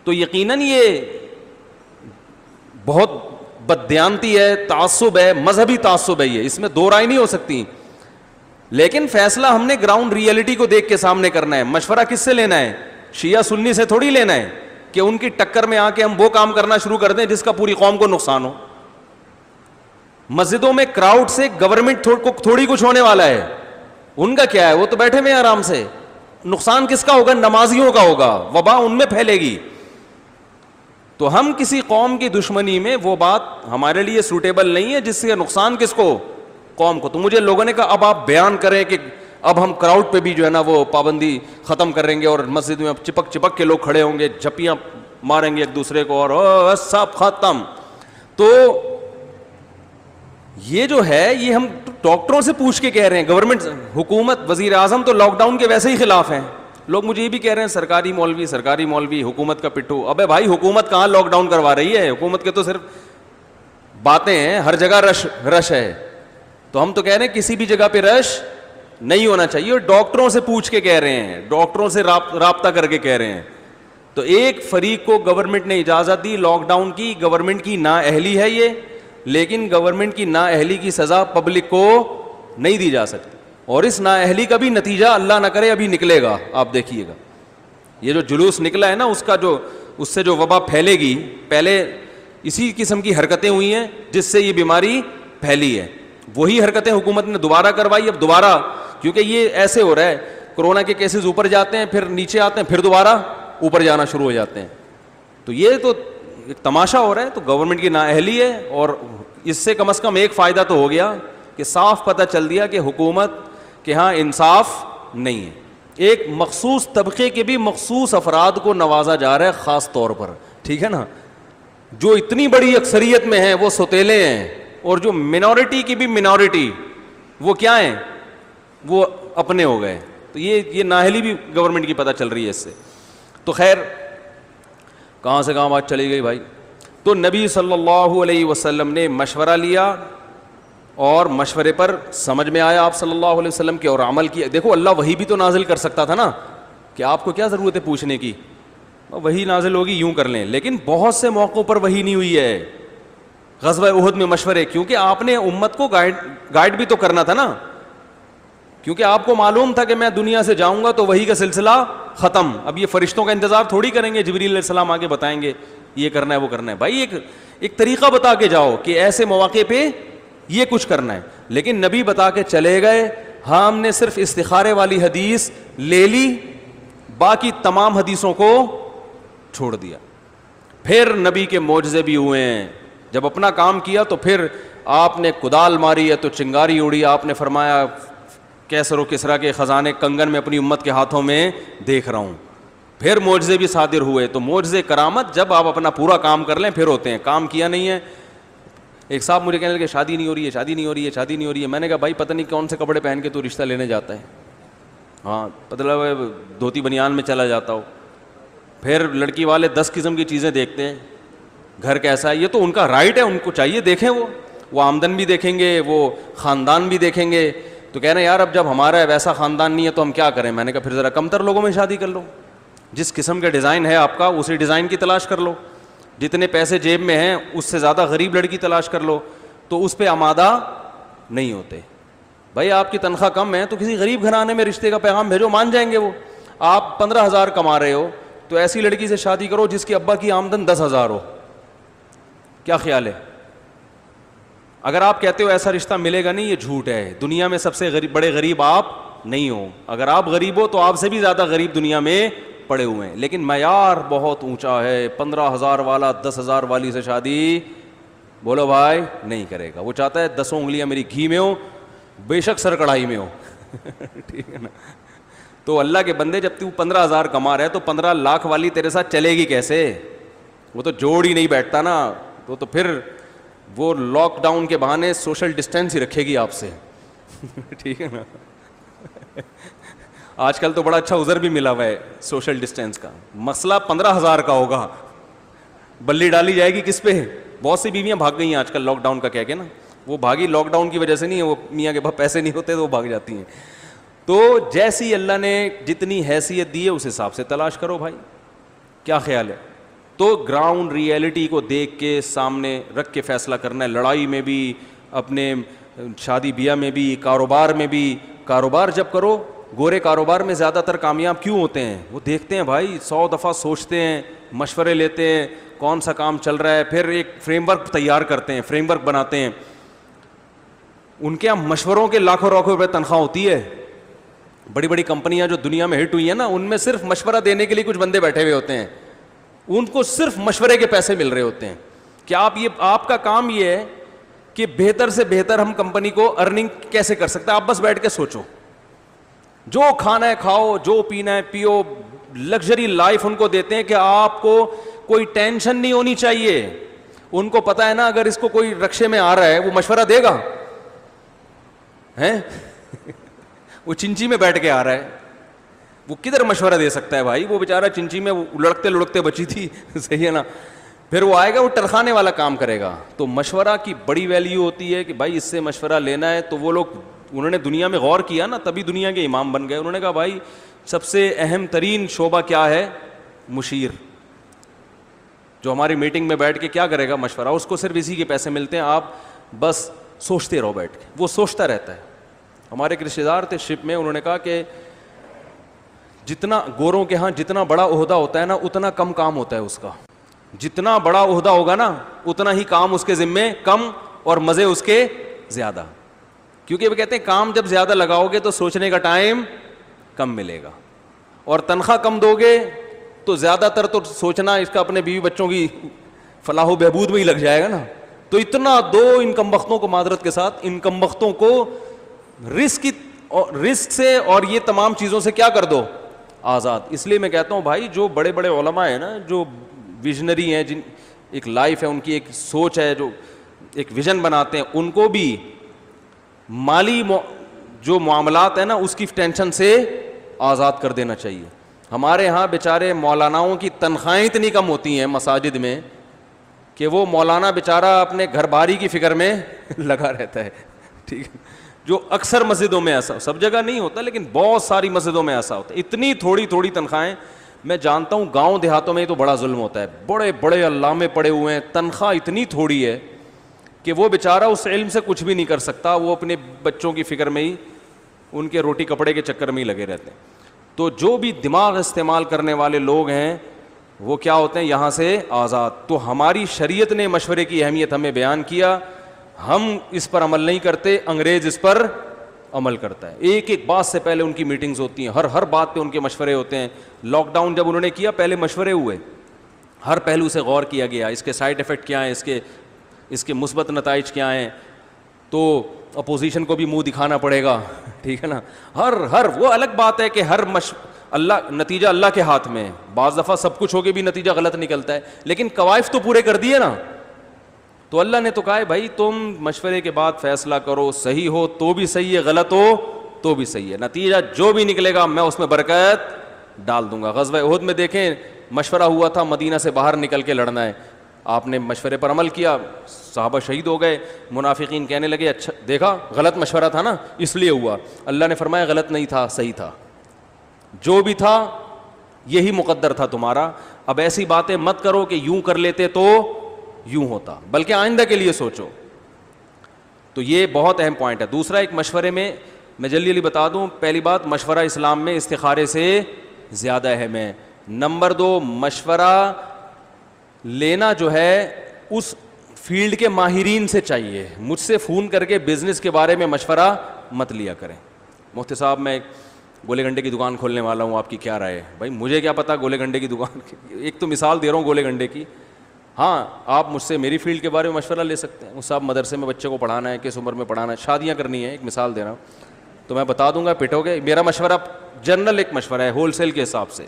تو یقیناً یہ بہت بددیانتی ہے, تعصب ہے, مذہبی تعصب ہے, یہ اس میں 2 رائے نہیں ہو سکتی. لیکن فیصلہ ہم نے گراؤنڈ ریئلٹی کو دیکھ کے سامنے کرنا ہے. مشورہ کس سے لینا ہے, شیعہ سنی سے تھوڑی لینا ہے کہ ان کی ٹکر میں آ کے ہم وہ کام کرنا شروع کر دیں جس کا پوری قوم کو نقصان ہو. مسجدوں میں کراؤڈ سے گورنمنٹ کو تھوڑی کچھ ہونے والا ہے, ان کا کیا ہے, وہ تو بیٹھے ہوئے آرام سے. نقصان کس کا ہوگا, نمازیوں کا ہوگا, وبا ان میں پھیلے گی. تو ہم کسی قوم کی دشمنی میں, وہ بات ہمارے لیے سوٹیبل نہیں ہے جس سے نقصان کس کو, قوم کو. تو مجھے لوگوں نے کہا اب آپ بیان کریں کہ اب ہم کراؤڈ پہ بھی جو ہے نا وہ پابندی ختم کریں گے, اور مسجد میں چپک کے لوگ کھڑے ہوں گے, جھپیاں ماریں گے ایک دوسرے کو, اور سب ختم. تو یہ جو ہے یہ ہم ڈاکٹروں سے پوچھ کے کہہ رہے ہیں. گورنمنٹ, حکومت, وزیر اعظم تو لاک ڈاؤن کے ویسے ہی خلاف ہیں. لوگ مجھے یہ بھی کہہ رہے ہیں سرکاری مولوی حکومت کا پٹھو. ابے بھائی حکومت کہاں لاک ڈاؤن کروا رہی ہے, حکومت کے تو صرف باتیں ہیں, ہر جگہ رش ہے. تو ہم تو کہہ رہے ہیں کسی بھی جگہ پہ رش نہیں ہونا چاہیے, اور ڈاکٹروں سے پوچھ کے کہہ رہے ہیں, ڈاکٹروں سے رابطہ کر کے کہہ رہے ہیں. تو ایک فریق کو گورنمنٹ نے اجازت دی لاک ڈاؤن کی, گورنمنٹ کی نااہلی ہے یہ, لیکن گورنمنٹ کی نااہلی کی سزا پبلک کو نہیں دی جا سکتی, اور اس نااہلی کا بھی نتیجہ اللہ نہ کرے ابھی نکلے گا. آپ دیکھیے گا یہ جو جلوس نکلا ہے نا, اس سے جو وبا پھیلے گی, پہلے اسی قسم کی حرکتیں ہوئی ہیں جس سے یہ بیماری پھیلی ہے, وہی حرکتیں حکومت نے دوبارہ کروائی. اب دوبارہ, کیونکہ یہ ایسے ہو رہا ہے, کورونا کے کیسز اوپر جاتے ہیں, پھر نیچے آتے ہیں, پھر دوبارہ اوپر جانا شروع ہو جاتے ہیں. تو یہ تو ایک تماشا ہو رہا ہے. تو گورنمنٹ کی نااہلی ہے, اور اس سے کم از کم ایک فائدہ تو ہو گیا کہ صاف پتہ چل دیا کہ حکومت کے ہاں انصاف نہیں ہے. ایک مخصوص طبقے کے بھی مخصوص افراد کو نوازا جا رہا ہے خاص طور پر, ٹھیک ہے نا, جو اتنی بڑی اکثریت میں ہیں وہ سوتیلے ہیں, اور جو منورٹی کی بھی منورٹی وہ کیا ہیں, وہ اپنے ہو گئے. تو یہ نااہلی بھی گورنمنٹ کی پتہ چل رہی ہے اس سے. تو خیر کہاں سے کہاں بات چلی گئی بھائی. تو نبی صلی اللہ علیہ وسلم نے مشورہ لیا, اور مشورے پر سمجھ میں آیا آپ صلی اللہ علیہ وسلم کے, اور عمل کیا. دیکھو اللہ وہی بھی تو نازل کر سکتا تھا نا, کہ آپ کو کیا ضرورت ہے پوچھنے کی, وہی نازل ہوگی یوں کر لیں. لیکن بہت سے موقعوں پر وہی نہیں ہوئی ہے. غزوہ احد میں مشورے, کیونکہ آپ نے امت کو گائیڈ بھی تو کرنا تھا نا, کیونکہ آپ کو معلوم تھا کہ میں دنیا سے جاؤں گا تو وہی کا سلسلہ ختم. اب یہ فرشتوں کا انتظار تھوڑی کریں گے, جبریل علیہ السلام آگے بتائیں گے یہ کرنا ہے وہ کرنا ہے. بھائی ایک طریقہ بتا کے جاؤ کہ ایسے مواقع پہ یہ کچھ کرنا ہے. لیکن نبی بتا کے چلے گئے, ہاں ہم نے صرف استخارے والی حدیث لے لی, باقی تمام حدیثوں کو چھوڑ دیا. پھر نبی کے معجزے بھی ہوئے ہیں. جب اپنا کام کیا تو پھر آپ نے کدال ماری ہے تو چنگاری اڑی. آپ نے فرمایا کیسر و کسرا کے خزانے کنگن میں اپنی امت کے ہاتھوں میں دیکھ رہا ہوں. پھر معجزے بھی صادر ہوئے. تو معجزے کرامت جب آپ اپنا پورا کام کر لیں پھر ہوتے ہیں. کام کیا نہیں ہے. ایک صاحب مجھے کہنے لگے شادی نہیں ہو رہی ہے, شادی نہیں ہو رہی ہے, شادی نہیں ہو رہی ہے. میں نے کہا بھائی پتہ نہیں کون سے کپڑے پہن کے تو رشتہ لینے جاتا ہے, ہاں مطلب دھوتی بنیان میں چلا جاتا ہو. پھر لڑکی والے 10 قسم کی چیزیں دیکھتے ہیں, گھر کیسا ہے, یہ تو ان کا رائٹ ہے, ان کو چاہیے دیکھیں, وہ آمدن بھی دیکھیں گے, وہ خاندان بھی دیکھیں گے. تو کہہ رہے ہیں یار اب جب ہمارا ویسا خاندان نہیں ہے تو ہم کیا کریں. میں نے کہا پھر ذرا کمتر لوگوں میں شادی کر لو, جس قسم کا ڈیزائن ہے آپ کا اسی ڈیزائن کی تلاش کر لو, جتنے پیسے جیب میں ہیں اس سے زیادہ غریب لڑکی تلاش کر لو, تو اس پہ آمادہ نہیں ہوتے. بھائی آپ کی تنخواہ کم ہے تو کسی غریب گھرانے میں رشتے کا پیغام بھیجو, مان جائیں گے وہ. آپ 15,000 کما رہے ہو تو ایسی لڑکی سے شادی کرو جس کے ابا کی آمدن 10,000 ہو. کیا خیال ہے؟ اگر آپ کہتے ہو ایسا رشتہ ملے گا نہیں, یہ جھوٹ ہے. دنیا میں سب سے بڑے غریب آپ نہیں ہو. اگر آپ غریب ہو تو آپ سے بھی زیادہ غریب دنیا میں پڑے ہوئے ہیں, لیکن معیار بہت اونچا ہے. 15,000 والا 10,000 والی سے شادی بولو بھائی نہیں کرے گا. وہ چاہتا ہے 10 انگلیاں میری گھی میں ہو, بے شک سر کڑھائی میں ہو. ٹھیک ہے نا. تو اللہ کے بندے, جب تو 15,000 کما رہا ہے تو 15 لاکھ والی تیرے ساتھ چلے گی کیسے؟ وہ تو جوڑ ہی نہیں بیٹھتا نا. تو پھر وہ لاک ڈاؤن کے بہانے سوشل ڈسٹینس ہی رکھے گی آپ سے. ٹھیک ہے نا. آج کل تو بڑا اچھا عذر بھی ملا ہوا ہے سوشل ڈسٹینس کا. مسئلہ 15,000 کا ہوگا, بلی ڈالی جائے گی کس پہ؟ بہت سی بیویاں بھاگ گئی ہیں آج کل لاک ڈاؤن کا کہہ کے نا. وہ بھاگی لاک ڈاؤن کی وجہ سے نہیں ہے, وہ میاں کے پاس پیسے نہیں ہوتے تو وہ بھاگ جاتی ہیں. تو جیسی اللہ نے جتنی حیثیت دی ہے اس حساب سے تلاش کرو بھائی. کیا خیال ہے؟ تو گراؤنڈ ریئلٹی کو دیکھ کے سامنے رکھ کے فیصلہ کرنا ہے. لڑائی میں بھی, اپنے شادی بیاہ میں بھی, کاروبار میں بھی. کاروبار جب کرو, گورے کاروبار میں زیادہ تر کامیاب کیوں ہوتے ہیں؟ وہ دیکھتے ہیں بھائی, 100 دفعہ سوچتے ہیں, مشورے لیتے ہیں کون سا کام چل رہا ہے, پھر ایک فریم ورک تیار کرتے ہیں, فریم ورک بناتے ہیں. ان کے یہاں مشوروں کے لاکھوں روپے تنخواہ ہوتی ہے. بڑی بڑی کمپنیاں جو دنیا میں ہٹ ہوئی ہیں نا, ان میں صرف مشورہ دینے کے لیے کچھ بندے بیٹھے ہوئے ہوتے ہیں. ان کو صرف مشورے کے پیسے مل رہے ہوتے ہیں. کہ آپ کا کام یہ ہے کہ بہتر سے بہتر ہم کمپنی کو ارننگ کیسے کر سکتے ہیں. آپ بس بیٹھ کے سوچو, جو کھانا ہے کھاؤ, جو پینا ہے پیو, لگژری لائف ان کو دیتے ہیں کہ آپ کو کوئی ٹینشن نہیں ہونی چاہیے. ان کو پتا ہے نا اگر اس کو کوئی رکشے میں آ رہا ہے وہ مشورہ دے گا ہیں؟ وہ چنچی میں بیٹھ کے آ رہا ہے, وہ کدھر مشورہ دے سکتا ہے بھائی؟ وہ بیچارہ چنچی میں لڑکتے لڑکتے بچی تھی. صحیح ہے نا. پھر وہ آئے گا, وہ ٹرخانے والا کام کرے گا. تو مشورہ کی بڑی ویلیو ہوتی ہے کہ بھائی اس سے مشورہ لینا ہے. تو وہ لوگ, انہوں نے دنیا میں غور کیا نا, تبھی دنیا کے امام بن گئے. انہوں نے کہا بھائی سب سے اہم ترین شعبہ کیا ہے؟ مشیر. جو ہماری میٹنگ میں بیٹھ کے کیا کرے گا؟ مشورہ. اس کو صرف اسی کے پیسے ملتے ہیں, آپ بس سوچتے رہو بیٹھ کے. وہ سوچتا رہتا ہے. ہمارے ایک رشتے دار تھے شپ میں, انہوں نے کہا کہ جتنا گوروں کے ہاں جتنا بڑا عہدہ ہوتا ہے نا, اتنا کم کام ہوتا ہے اس کا. جتنا بڑا عہدہ ہوگا نا, اتنا ہی کام اس کے ذمے کم اور مزے اس کے زیادہ. کیونکہ وہ کہتے ہیں کام جب زیادہ لگاؤ گے تو سوچنے کا ٹائم کم ملے گا, اور تنخواہ کم دو گے تو زیادہ تر تو سوچنا اس کا اپنے بیوی بچوں کی فلاح و بہبود میں ہی لگ جائے گا نا. تو اتنا دو ان کم بختوں کو, معذرت کے ساتھ, ان کم بختوں کو رسک سے اور یہ تمام چیزوں سے کیا کر دو؟ آزاد. اس لیے میں کہتا ہوں بھائی جو بڑے بڑے علماء ہیں نا, جو ویژنری ہیں, جن ایک لائف ہے, ان کی ایک سوچ ہے, جو ایک ویژن بناتے ہیں, ان کو بھی مالی جو معاملات ہیں نا اس کی ٹینشن سے آزاد کر دینا چاہیے. ہمارے ہاں بیچارے مولاناؤں کی تنخواہیں اتنی کم ہوتی ہیں مساجد میں کہ وہ مولانا بیچارہ اپنے گھر باری کی فکر میں لگا رہتا ہے. ٹھیک ہے, جو اکثر مسجدوں میں ایسا, سب جگہ نہیں ہوتا لیکن بہت ساری مسجدوں میں ایسا ہوتا ہے. اتنی تھوڑی تھوڑی تنخواہیں. میں جانتا ہوں گاؤں دیہاتوں میں تو بڑا ظلم ہوتا ہے, بڑے بڑے علامے پڑے ہوئے ہیں, تنخواہ اتنی تھوڑی ہے کہ وہ بیچارہ اس علم سے کچھ بھی نہیں کر سکتا. وہ اپنے بچوں کی فکر میں ہی, ان کے روٹی کپڑے کے چکر میں ہی لگے رہتے ہیں. تو جو بھی دماغ استعمال کرنے والے لوگ ہیں وہ کیا ہوتے ہیں؟ یہاں سے آزاد. تو ہماری شریعت نے مشورے کی اہمیت ہمیں بیان کیا, ہم اس پر عمل نہیں کرتے, انگریز اس پر عمل کرتا ہے. ایک ایک بات سے پہلے ان کی میٹنگز ہوتی ہیں, ہر بات پہ ان کے مشورے ہوتے ہیں. لاک ڈاؤن جب انہوں نے کیا, پہلے مشورے ہوئے, ہر پہلو سے غور کیا گیا, اس کے سائیڈ ایفیکٹ کیا ہیں, اس کے مثبت نتائج کیا ہیں. تو اپوزیشن کو بھی منہ دکھانا پڑے گا. ٹھیک ہے نا. ہر وہ الگ بات ہے کہ اللہ نتیجہ اللہ کے ہاتھ میں. بعض دفعہ سب کچھ ہو کے بھی نتیجہ غلط نکلتا ہے, لیکن قوائف تو پورے کر دیے نا. تو اللہ نے تو کہا ہے بھائی تم مشورے کے بعد فیصلہ کرو, صحیح ہو تو بھی صحیح ہے, غلط ہو تو بھی صحیح ہے, نتیجہ جو بھی نکلے گا میں اس میں برکت ڈال دوں گا. غزوہ احد میں دیکھیں مشورہ ہوا تھا مدینہ سے باہر نکل کے لڑنا ہے, آپ نے مشورے پر عمل کیا, صحابہ شہید ہو گئے. منافقین کہنے لگے اچھا دیکھا غلط مشورہ تھا نا اس لیے ہوا. اللہ نے فرمایا غلط نہیں تھا, صحیح تھا, جو بھی تھا یہی مقدر تھا تمہارا. اب ایسی باتیں مت کرو کہ یوں کر لیتے تو یوں ہوتا, بلکہ آئندہ کے لیے سوچو. تو یہ بہت اہم پوائنٹ ہے. دوسرا ایک مشورے میں جلدی جلدی بتا دوں. پہلی بات, مشورہ اسلام میں استخارے سے زیادہ اہم ہے. نمبر 2, مشورہ لینا جو ہے اس فیلڈ کے ماہرین سے چاہیے. مجھ سے فون کر کے بزنس کے بارے میں مشورہ مت لیا کریں. مفتی صاحب میں گولے گنڈے کی دکان کھولنے والا ہوں, آپ کی کیا رائے ہے؟ بھائی مجھے کیا پتا گولے گنڈے کی دکان کی, ایک تو مثال دے رہا ہوں گولے گنڈے کی. ہاں آپ مجھ سے میری فیلڈ کے بارے میں مشورہ لے سکتے ہیں. صاحب مدرسے میں بچے کو پڑھانا ہے, کس عمر میں پڑھانا ہے, شادیاں کرنی ہے, ایک مثال دے رہا ہوں, تو میں بتا دوں گا, پٹو گے. میرا مشورہ جنرل ایک مشورہ ہے, ہول سیل کے حساب سے,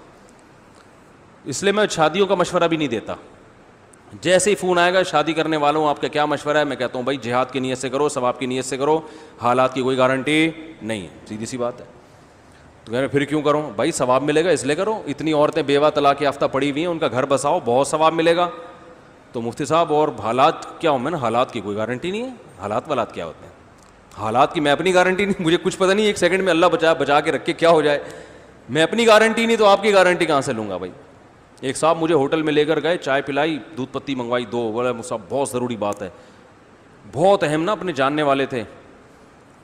اس لیے میں شادیوں کا مشورہ بھی نہیں دیتا. جیسے ہی فون آئے گا شادی کرنے والوں آپ کا کیا مشورہ ہے, میں کہتا ہوں بھائی جہاد کی نیت سے کرو, ثواب کی نیت سے کرو, حالات کی کوئی گارنٹی نہیں ہے, سیدھی سی بات ہے. تو کہہ رہے پھر کیوں کروں؟ بھائی ثواب ملے گا اس لیے کرو. اتنی عورتیں بیوہ طلاق یافتہ پڑی ہوئی ہیں, ان کا گھر بساؤ, بہت ثواب ملے گا. تو مفتی صاحب اور حالات کیا ہوں میں نا, حالات کی کوئی گارنٹی نہیں ہے. حالات والات کیا ہوتے ہیں؟ حالات کی میں اپنی گارنٹی نہیں, مجھے کچھ پتہ نہیں ایک سیکنڈ میں اللہ بچا کے رکھ کے کیا ہو جائے. میں اپنی گارنٹی نہیں تو آپ کی گارنٹی کہاں سے لوں گا بھائی؟ ایک صاحب مجھے ہوٹل میں لے کر گئے, چائے پلائی, دودھ پتی منگوائی 2, بولا صاحب بہت ضروری بات ہے, بہت اہم نا, اپنے جاننے والے تھے,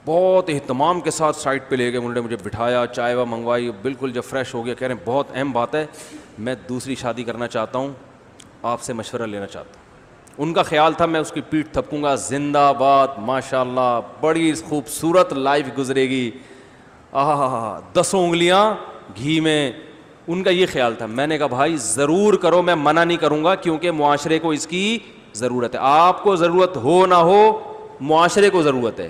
بہت اہتمام کے ساتھ سائٹ پہ لے گئے, انہوں نے مجھے بٹھایا, چائے وہ منگوائی, بالکل جب فریش ہو گیا کہہ رہے ہیں بہت اہم بات ہے, میں دوسری شادی کرنا چاہتا ہوں, آپ سے مشورہ لینا چاہتا ہوں. ان کا خیال تھا میں اس کی پیٹھ تھپکوں گا, زندہ باد, ماشاء اللہ بڑی خوبصورت لائف گزرے گی, آہا 10 انگلیاں گھی میں, ان کا یہ خیال تھا. میں نے کہا بھائی ضرور کرو, میں منع نہیں کروں گا, کیونکہ معاشرے کو اس کی ضرورت ہے. آپ کو ضرورت ہو نہ ہو, معاشرے کو ضرورت ہے.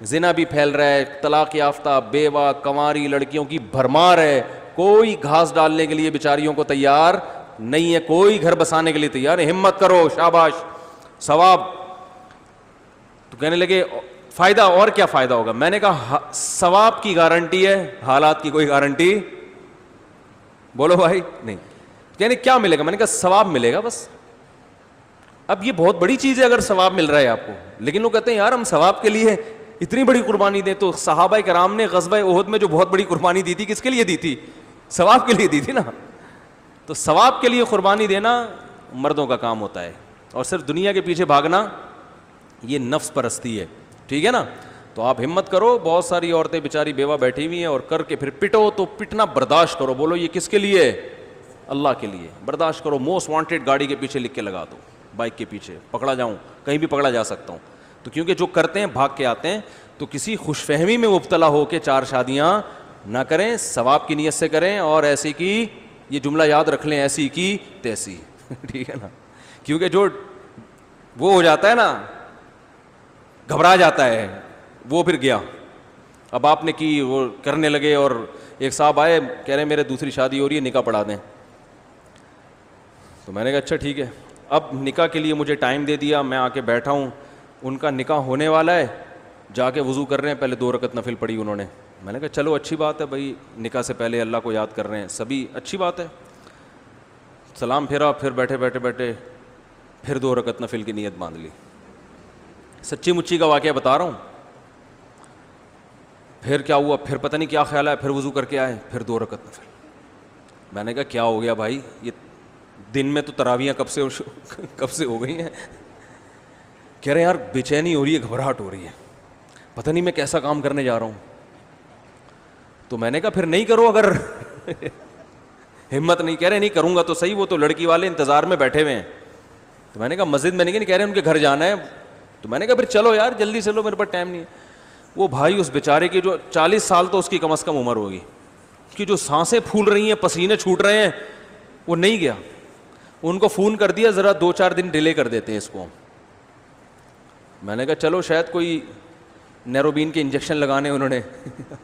زنا بھی پھیل رہا ہے, طلاق یافتہ بیوہ کنواری لڑکیوں کی بھرمار ہے, کوئی گھاس ڈالنے کے لیے بیچاریوں کو تیار نہیں ہے, کوئی گھر بسانے کے لیے تیار ہے. ہمت کرو, شاباش, ثواب. تو کہنے لگے فائدہ, اور کیا فائدہ ہوگا؟ میں نے کہا ثواب کی گارنٹی ہے, حالات کی کوئی گارنٹی. بولو بھائی نہیں. کہنے کیا ملے گا؟ میں نے کہا ثواب ملے گا بس. اب یہ بہت بڑی چیز ہے اگر ثواب مل رہا ہے آپ کو, لیکن لوگ کہتے ہیں یار ہم ثواب کے لیے اتنی بڑی قربانی دیں. تو صحابہ کرام نے غزوہ احد میں جو بہت بڑی قربانی دی تھی, کس کے لیے دی تھی؟ ثواب کے لیے دی تھی نا. تو ثواب کے لیے قربانی دینا مردوں کا کام ہوتا ہے, اور صرف دنیا کے پیچھے بھاگنا یہ نفس پرستی ہے, ٹھیک ہے نا. تو آپ ہمت کرو, بہت ساری عورتیں بیچاری بیوہ بیٹھی ہوئی ہیں, اور کر کے پھر پٹو, تو پٹنا برداشت کرو, بولو یہ کس کے لیے ہے؟ اللہ کے لیے. برداشت کرو. موسٹ وانٹیڈ گاڑی کے پیچھے لکھ کے لگا دو, بائک کے پیچھے پکڑا جاؤں, کہیں بھی پکڑا جا سکتا ہوں. تو کیونکہ جو کرتے ہیں بھاگ کے آتے ہیں, تو کسی خوش فہمی میں مبتلا ہو کے 4 شادیاں نہ کریں, ثواب کی نیت سے کریں. اور ایسی کی, یہ جملہ یاد رکھ لیں, ایسی کی تیسی, ٹھیک ہے نا. کیونکہ جو وہ ہو جاتا ہے نا, گھبرا جاتا ہے, وہ پھر گیا. اب آپ نے کی, وہ کرنے لگے, اور ایک صاحب آئے کہہ رہے میرے دوسری شادی ہو رہی ہے, نکاح پڑھا دیں. تو میں نے کہا اچھا ٹھیک ہے. اب نکاح کے لیے مجھے ٹائم دے دیا, میں آ کے بیٹھا ہوں, ان کا نکاح ہونے والا ہے, جا کے وضو کر رہے ہیں, پہلے 2 رکعت نفل پڑھی انہوں نے. میں نے کہا چلو اچھی بات ہے بھائی, نکاح سے پہلے اللہ کو یاد کر رہے ہیں, سبھی اچھی بات ہے. سلام پھیرا, پھر بیٹھے پھر 2 رکعت نفل کی نیت باندھ لی. سچی مچی کا واقعہ بتا رہا ہوں. پھر کیا ہوا, پھر پتہ نہیں کیا خیال ہے, پھر وضو کر کے آئے, پھر 2 رکعت نفل. میں نے کہا کیا ہو گیا بھائی, یہ دن میں تو تراویحیں کب سے ہو گئی ہیں. کہہ رہے یار بے چینی ہو رہی ہے, گھبراہٹ ہو رہی ہے, پتہ نہیں میں کیسا کام کرنے جا رہا ہوں. تو میں نے کہا پھر نہیں کرو, اگر ہمت نہیں. کہہ رہے نہیں کروں گا تو صحیح, وہ تو لڑکی والے انتظار میں بیٹھے ہوئے ہیں. تو میں نے کہا مسجد میں نہیں, کہہ رہے ان کے گھر جانا ہے. تو میں نے کہا پھر چلو یار جلدی چلو, میرے پاس ٹائم نہیں ہے. وہ بھائی اس بیچارے کی جو 40 سال تو اس کی کم از کم عمر ہوگی, کہ جو سانسیں پھول رہی ہیں, پسینے چھوٹ رہے ہیں, وہ نہیں گیا. ان کو فون کر دیا ذرا 2-4 دن ڈیلے کر دیتے ہیں اس کو. میں نے کہا چلو شاید کوئی نیروبین کے انجیکشن لگانے انہوں نے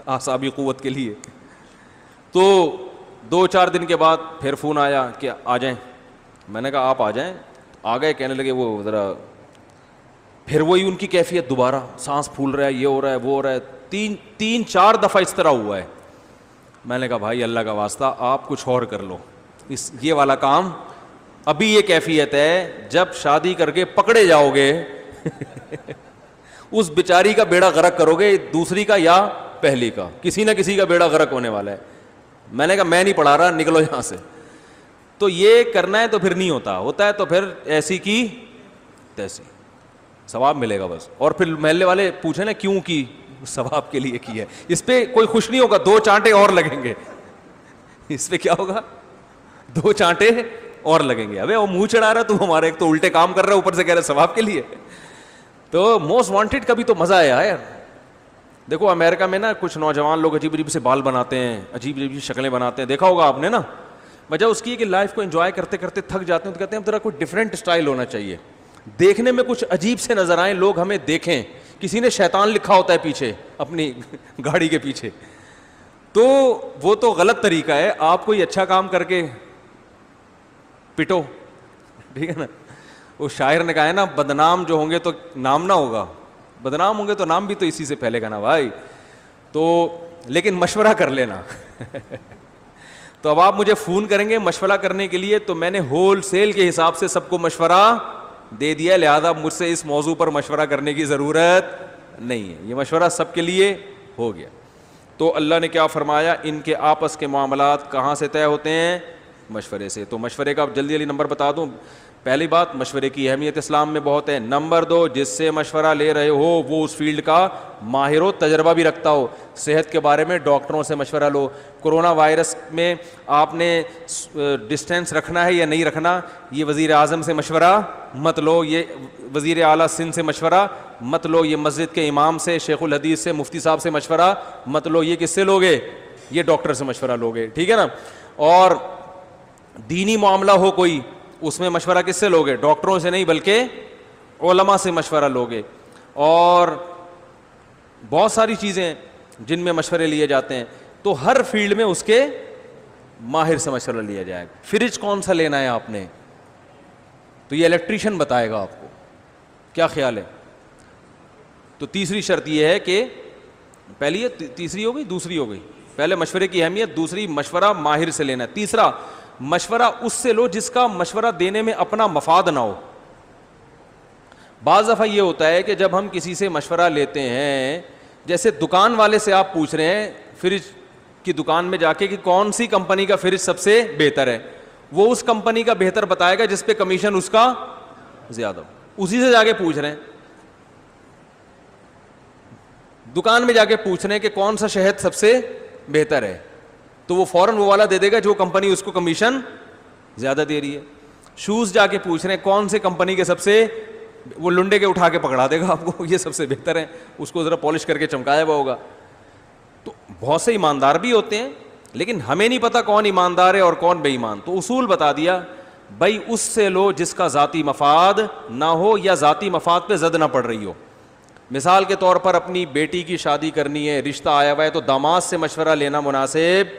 اعصابی قوت کے لیے. تو 2-4 دن کے بعد پھر فون آیا کہ آ جائیں. میں نے کہا آپ آ جائیں. آ گئے. کہنے لگے وہ ذرا, پھر وہی ان کی کیفیت دوبارہ, سانس پھول رہا ہے, یہ ہو رہا ہے, وہ ہو رہا ہے. 3-4 دفعہ اس طرح ہوا ہے. میں نے کہا بھائی اللہ کا واسطہ آپ کچھ اور کر لو, یہ والا کام ابھی یہ کیفیت ہے, جب شادی کر کے پکڑے جاؤ گے اس بیچاری کا بیڑا غرق کرو گے, دوسری کا یا پہلی کا, کسی نہ کسی کا بیڑا غرق ہونے والا ہے. میں نے کہا میں نہیں پڑھا رہا, نکلو یہاں سے. تو یہ کرنا ہے تو پھر نہیں ہوتا ہے تو پھر ایسی کی تیسی. ثواب ملے گا بس. اور پھر محلے والے پوچھیں نا کیوں کی, ثواب کے لیے کی ہے. اس پہ کوئی خوش نہیں ہوگا, 2 چانٹے اور لگیں گے. اس پہ کیا ہوگا, 2 چانٹے اور لگیں گے. ابے وہ منہ چڑھا رہا تو ہمارا, ایک تو الٹے کام کر رہا ہے, اوپر سے کہہ رہا ہے ثواب کے لیے. تو موسٹ وانٹیڈ کا بھی تو مزہ آیا یار. دیکھو امریکہ میں نا کچھ نوجوان لوگ عجیب عجیب سے بال بناتے ہیں, عجیب عجیب شکلیں بناتے ہیں, دیکھا ہوگا آپ نے نا. وجہ اس کی ہے کہ لائف کو انجوائے کرتے کرتے تھک جاتے ہیں, تو کہتے ہیں اب ذرا کوئی ڈفرینٹ اسٹائل ہونا چاہیے, دیکھنے میں کچھ عجیب سے نظر آئیں, لوگ ہمیں دیکھیں. کسی نے شیطان لکھا ہوتا ہے پیچھے اپنی گاڑی کے پیچھے, تو وہ تو غلط طریقہ ہے. آپ کوئی اچھا کام کر کے پٹو, ٹھیک ہے نا. وہ شاعر نے کہا ہے نا, بدنام جو ہوں گے تو نام نہ ہوگا, بدنام ہوں گے تو نام بھی تو اسی سے پھیلے گا نا بھائی. تو لیکن مشورہ کر لینا. تو اب آپ مجھے فون کریں گے مشورہ کرنے کے لیے, تو میں نے ہول سیل کے حساب سے سب کو مشورہ دے دیا, لہذا مجھ سے اس موضوع پر مشورہ کرنے کی ضرورت نہیں ہے. یہ مشورہ سب کے لیے ہو گیا. تو اللہ نے کیا فرمایا, ان کے آپس کے معاملات کہاں سے طے ہوتے ہیں, مشورے سے. تو مشورے کا جلدی جلدی نمبر بتا دوں. پہلی بات, مشورے کی اہمیت اسلام میں بہت ہے. نمبر 2, جس سے مشورہ لے رہے ہو وہ اس فیلڈ کا ماہر و تجربہ بھی رکھتا ہو. صحت کے بارے میں ڈاکٹروں سے مشورہ لو. کرونا وائرس میں آپ نے ڈسٹینس رکھنا ہے یا نہیں رکھنا, یہ وزیر اعظم سے مشورہ مت لو, یہ وزیر اعلیٰ سندھ سے مشورہ مت لو, یہ مسجد کے امام سے, شیخ الحدیث سے, مفتی صاحب سے مشورہ مت لو. یہ کس سے لوگے, یہ ڈاکٹر سے مشورہ لوگے, ٹھیک ہے نا. اور دینی معاملہ ہو کوئی, اس میں مشورہ کس سے لوگے, ڈاکٹروں سے نہیں بلکہ علماء سے مشورہ لوگے. اور بہت ساری چیزیں جن میں مشورے لیے جاتے ہیں, تو ہر فیلڈ میں اس کے ماہر سے مشورہ لیا جائے گا. فریج کون سا لینا ہے آپ نے, تو یہ الیکٹریشین بتائے گا آپ کو, کیا خیال ہے. تو تیسری شرط یہ ہے کہ پہلی ہے, تیسری ہو گئی, دوسری ہو گئی. پہلے مشورے کی اہمیت, دوسری مشورہ ماہر سے لینا ہے, تیسرا مشورہ اس سے لو جس کا مشورہ دینے میں اپنا مفاد نہ ہو. بعض دفعہ یہ ہوتا ہے کہ جب ہم کسی سے مشورہ لیتے ہیں, جیسے دکان والے سے آپ پوچھ رہے ہیں فریج کی دکان میں جا کے کہ کون سی کمپنی کا فریج سب سے بہتر ہے, وہ اس کمپنی کا بہتر بتائے گا جس پہ کمیشن اس کا زیادہ ہو. اسی سے جا کے پوچھ رہے ہیں, دکان میں جا کے پوچھ رہے ہیں کہ کون سا شہد سب سے بہتر ہے, تو وہ فوراً وہ والا دے دے گا جو کمپنی اس کو کمیشن زیادہ دے رہی ہے. شوز جا کے پوچھ رہے ہیں کون سے کمپنی کے سب سے, وہ لنڈے کے اٹھا کے پکڑا دے گا آپ کو, یہ سب سے بہتر ہے, اس کو ذرا پالش کر کے چمکایا ہوا ہوگا. تو بہت سے ایماندار بھی ہوتے ہیں, لیکن ہمیں نہیں پتا کون ایماندار ہے اور کون بے ایمان. تو اصول بتا دیا بھائی, اس سے لو جس کا ذاتی مفاد نہ ہو یا ذاتی مفاد پہ زد نہ پڑ رہی ہو. مثال کے طور پر اپنی بیٹی کی شادی کرنی ہے, رشتہ آیا ہوا ہے, تو داماد سے مشورہ لینا مناسب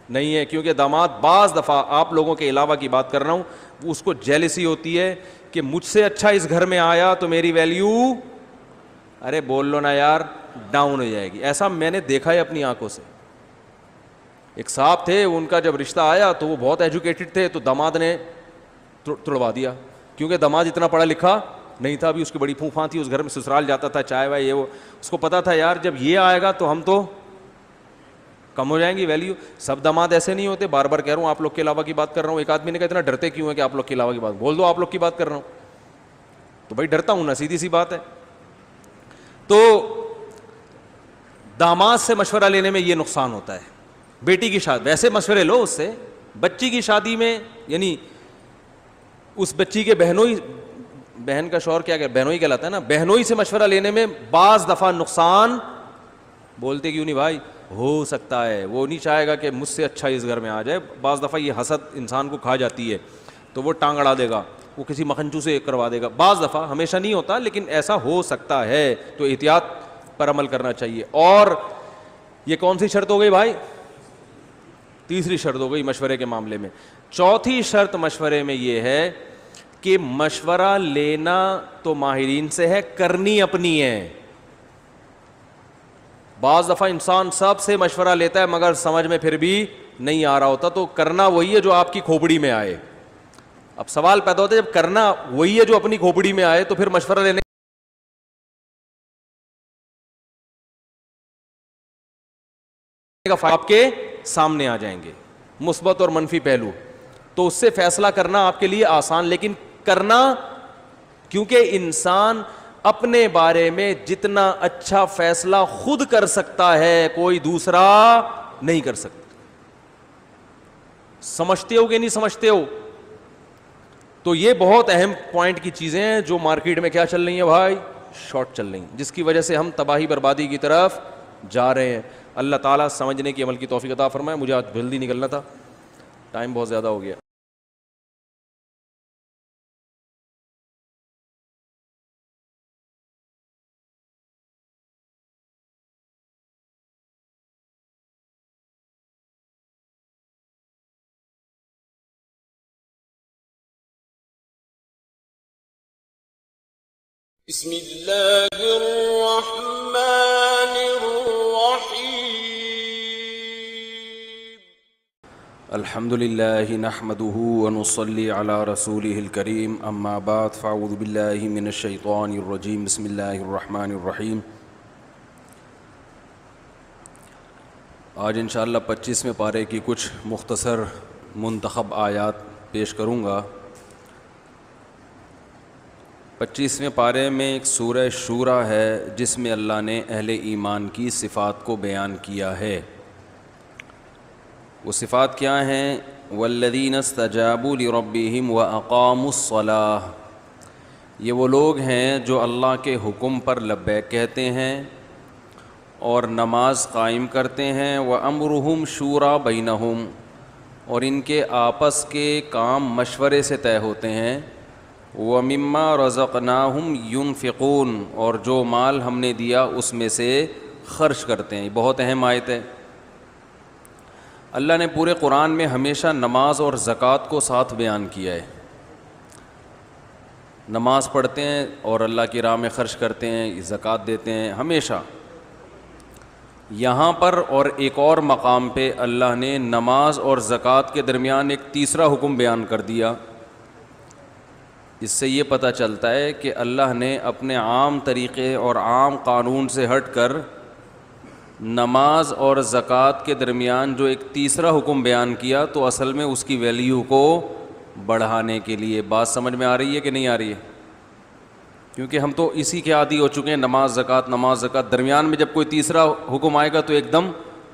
نہیں ہے, کیونکہ داماد بعض دفعہ, آپ لوگوں کے علاوہ کی بات کر رہا ہوں, اس کو جیلسی ہوتی ہے کہ مجھ سے اچھا اس گھر میں آیا تو میری ویلیو, ارے بول لو نا یار, ڈاؤن ہو جائے گی. ایسا میں نے دیکھا ہے اپنی آنکھوں سے. ایک صاحب تھے, ان کا جب رشتہ آیا تو وہ بہت ایجوکیٹڈ تھے, تو داماد نے توڑوا دیا, کیونکہ داماد اتنا پڑھا لکھا نہیں تھا. ابھی اس کی بڑی پھوپھاں تھی, اس گھر میں سسرال جاتا تھا, چائے وائے یہ وہ, اس کو پتا تھا یار جب یہ آئے گا تو ہم تو کم ہو جائیں گی ویلیو. سب داماد ایسے نہیں ہوتے, بار بار کہہ رہا ہوں, آپ لوگ کے علاوہ کی بات کر رہا ہوں. ایک آدمی نے کہا اتنا ڈرتے کیوں ہے کہ آپ لوگ کے علاوہ کی بات, بول دو آپ لوگ کی بات کر رہا ہوں. تو بھائی ڈرتا ہوں نا, سیدھی سی بات ہے. تو داماد سے مشورہ لینے میں یہ نقصان ہوتا ہے. بیٹی کی شادی ویسے مشورے لو اس سے, بچی کی شادی میں, یعنی اس بچی کے بہنوئی, بہن کا شوہر کیا کہ بہنوئی کہلاتا ہے نا, بہنوئی سے مشورہ لینے میں بعض دفعہ نقصان, بولتے کیوں نہیں بھائی, ہو سکتا ہے وہ نہیں چاہے گا کہ مجھ سے اچھا اس گھر میں آ جائے. بعض دفعہ یہ حسد انسان کو کھا جاتی ہے, تو وہ ٹانگ اڑا دے گا, وہ کسی مکھنچو سے کروا دے گا. بعض دفعہ, ہمیشہ نہیں ہوتا لیکن ایسا ہو سکتا ہے, تو احتیاط پر عمل کرنا چاہیے. اور یہ کون سی شرط ہو گئی بھائی, تیسری شرط ہو گئی مشورے کے معاملے میں. چوتھی شرط مشورے میں یہ ہے کہ مشورہ لینا تو ماہرین سے ہے, کرنی اپنی ہے. بعض دفعہ انسان سب سے مشورہ لیتا ہے مگر سمجھ میں پھر بھی نہیں آ رہا ہوتا, تو کرنا وہی ہے جو آپ کی کھوپڑی میں آئے. اب سوال پیدا ہوتا ہے, جب کرنا وہی ہے جو اپنی کھوپڑی میں آئے, تو پھر مشورہ لینے کا آپ کے سامنے آ جائیں گے, مثبت اور منفی پہلو, تو اس سے فیصلہ کرنا آپ کے لیے آسان. لیکن کرنا, کیونکہ انسان اپنے بارے میں جتنا اچھا فیصلہ خود کر سکتا ہے کوئی دوسرا نہیں کر سکتا. سمجھتے ہو کہ نہیں سمجھتے ہو؟ تو یہ بہت اہم پوائنٹ کی چیزیں ہیں جو مارکیٹ میں کیا چل رہی ہیں بھائی؟ شارٹ چل رہی ہیں, جس کی وجہ سے ہم تباہی بربادی کی طرف جا رہے ہیں. اللہ تعالیٰ سمجھنے کی عمل کی توفیق عطا فرمائے. مجھے آج جلدی نکلنا تھا, ٹائم بہت زیادہ ہو گیا. بسم اللہ الرحمن الرحیم. الحمد للہ نحمده ونصلي على رسوله الكريم. اما بعد فاعوذ باللہ من الشیطان الرجیم. بسم اللہ الرحمن الرحیم. آج انشاءاللہ 25ویں پارے کی کچھ مختصر منتخب آیات پیش کروں گا. 25ویں پارے میں ایک سورہ شورا ہے جس میں اللہ نے اہل ایمان کی صفات کو بیان کیا ہے. وہ صفات کیا ہیں؟ والذین استجابوا لربہم واقاموا الصلاۃ. یہ وہ لوگ ہیں جو اللہ کے حکم پر لبیک کہتے ہیں اور نماز قائم کرتے ہیں. وامرہم شورا بینہم, اور ان کے آپس کے کام مشورے سے طے ہوتے ہیں. وَمِمَّا رَزَقْنَاهُمْ يُنْفِقُونَ, اور جو مال ہم نے دیا اس میں سے خرچ کرتے ہیں. بہت اہم آیت ہے. اللہ نے پورے قرآن میں ہمیشہ نماز اور زکوٰۃ کو ساتھ بیان کیا ہے. نماز پڑھتے ہیں اور اللہ کی راہ میں خرچ کرتے ہیں, زکوٰۃ دیتے ہیں ہمیشہ. یہاں پر اور ایک اور مقام پہ اللہ نے نماز اور زکوٰۃ کے درمیان ایک تیسرا حکم بیان کر دیا. اس سے یہ پتہ چلتا ہے کہ اللہ نے اپنے عام طریقے اور عام قانون سے ہٹ کر نماز اور زکوٰۃ کے درمیان جو ایک تیسرا حکم بیان کیا تو اصل میں اس کی ویلیو کو بڑھانے کے لیے. بات سمجھ میں آ رہی ہے کہ نہیں آ رہی ہے؟ کیونکہ ہم تو اسی کے عادی ہو چکے ہیں, نماز زکوٰۃ نماز زکوٰۃ. درمیان میں جب کوئی تیسرا حکم آئے گا تو ایک دم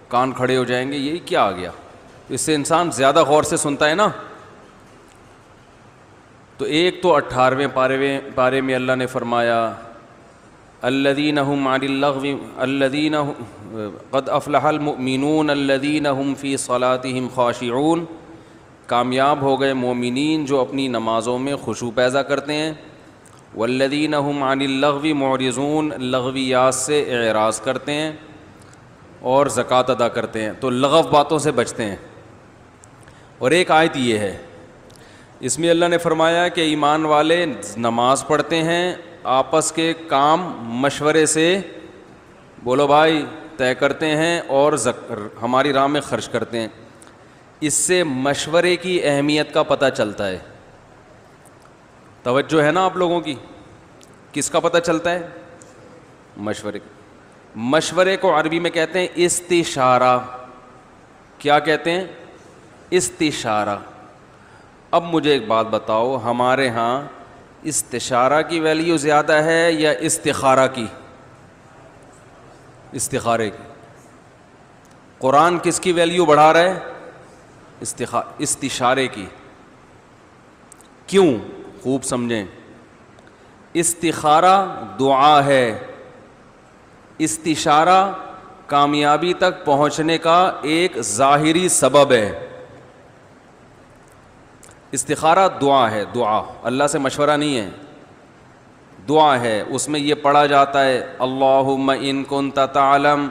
کان کھڑے ہو جائیں گے, یہی کیا آ گیا. اس سے انسان زیادہ غور سے سنتا ہے نا. تو ایک تو 18ویں پارے میں اللہ نے فرمایا الذین هم عن اللغو الذین قد افلح المؤمنون الذین هم فی صلاتهم خاشعون. کامیاب ہو گئے مومنین جو اپنی نمازوں میں خشوع پیدا کرتے ہیں. والذین هم عن اللغو معرضون, لغویات سے اعراض کرتے ہیں اور زکوٰۃ ادا کرتے ہیں, تو لغو باتوں سے بچتے ہیں. اور ایک آیت یہ ہے, اس میں اللہ نے فرمایا کہ ایمان والے نماز پڑھتے ہیں, آپس کے کام مشورے سے بولو بھائی طے کرتے ہیں اور ہماری راہ میں خرچ کرتے ہیں. اس سے مشورے کی اہمیت کا پتہ چلتا ہے. توجہ ہے نا آپ لوگوں کی؟ کس کا پتہ چلتا ہے؟ مشورے. مشورے کو عربی میں کہتے ہیں استشارہ. کیا کہتے ہیں؟ استشارہ. اب مجھے ایک بات بتاؤ, ہمارے ہاں استشارہ کی ویلیو زیادہ ہے یا استخارہ کی؟ استخارے کی. قرآن کس کی ویلیو بڑھا رہا ہے؟ استشارے کی. کیوں؟ خوب سمجھیں. استخارہ دعا ہے, استشارہ کامیابی تک پہنچنے کا ایک ظاہری سبب ہے. استخارہ دعا ہے, دعا اللہ سے مشورہ نہیں ہے, دعا ہے. اس میں یہ پڑھا جاتا ہے اللہم ان کنت تعلم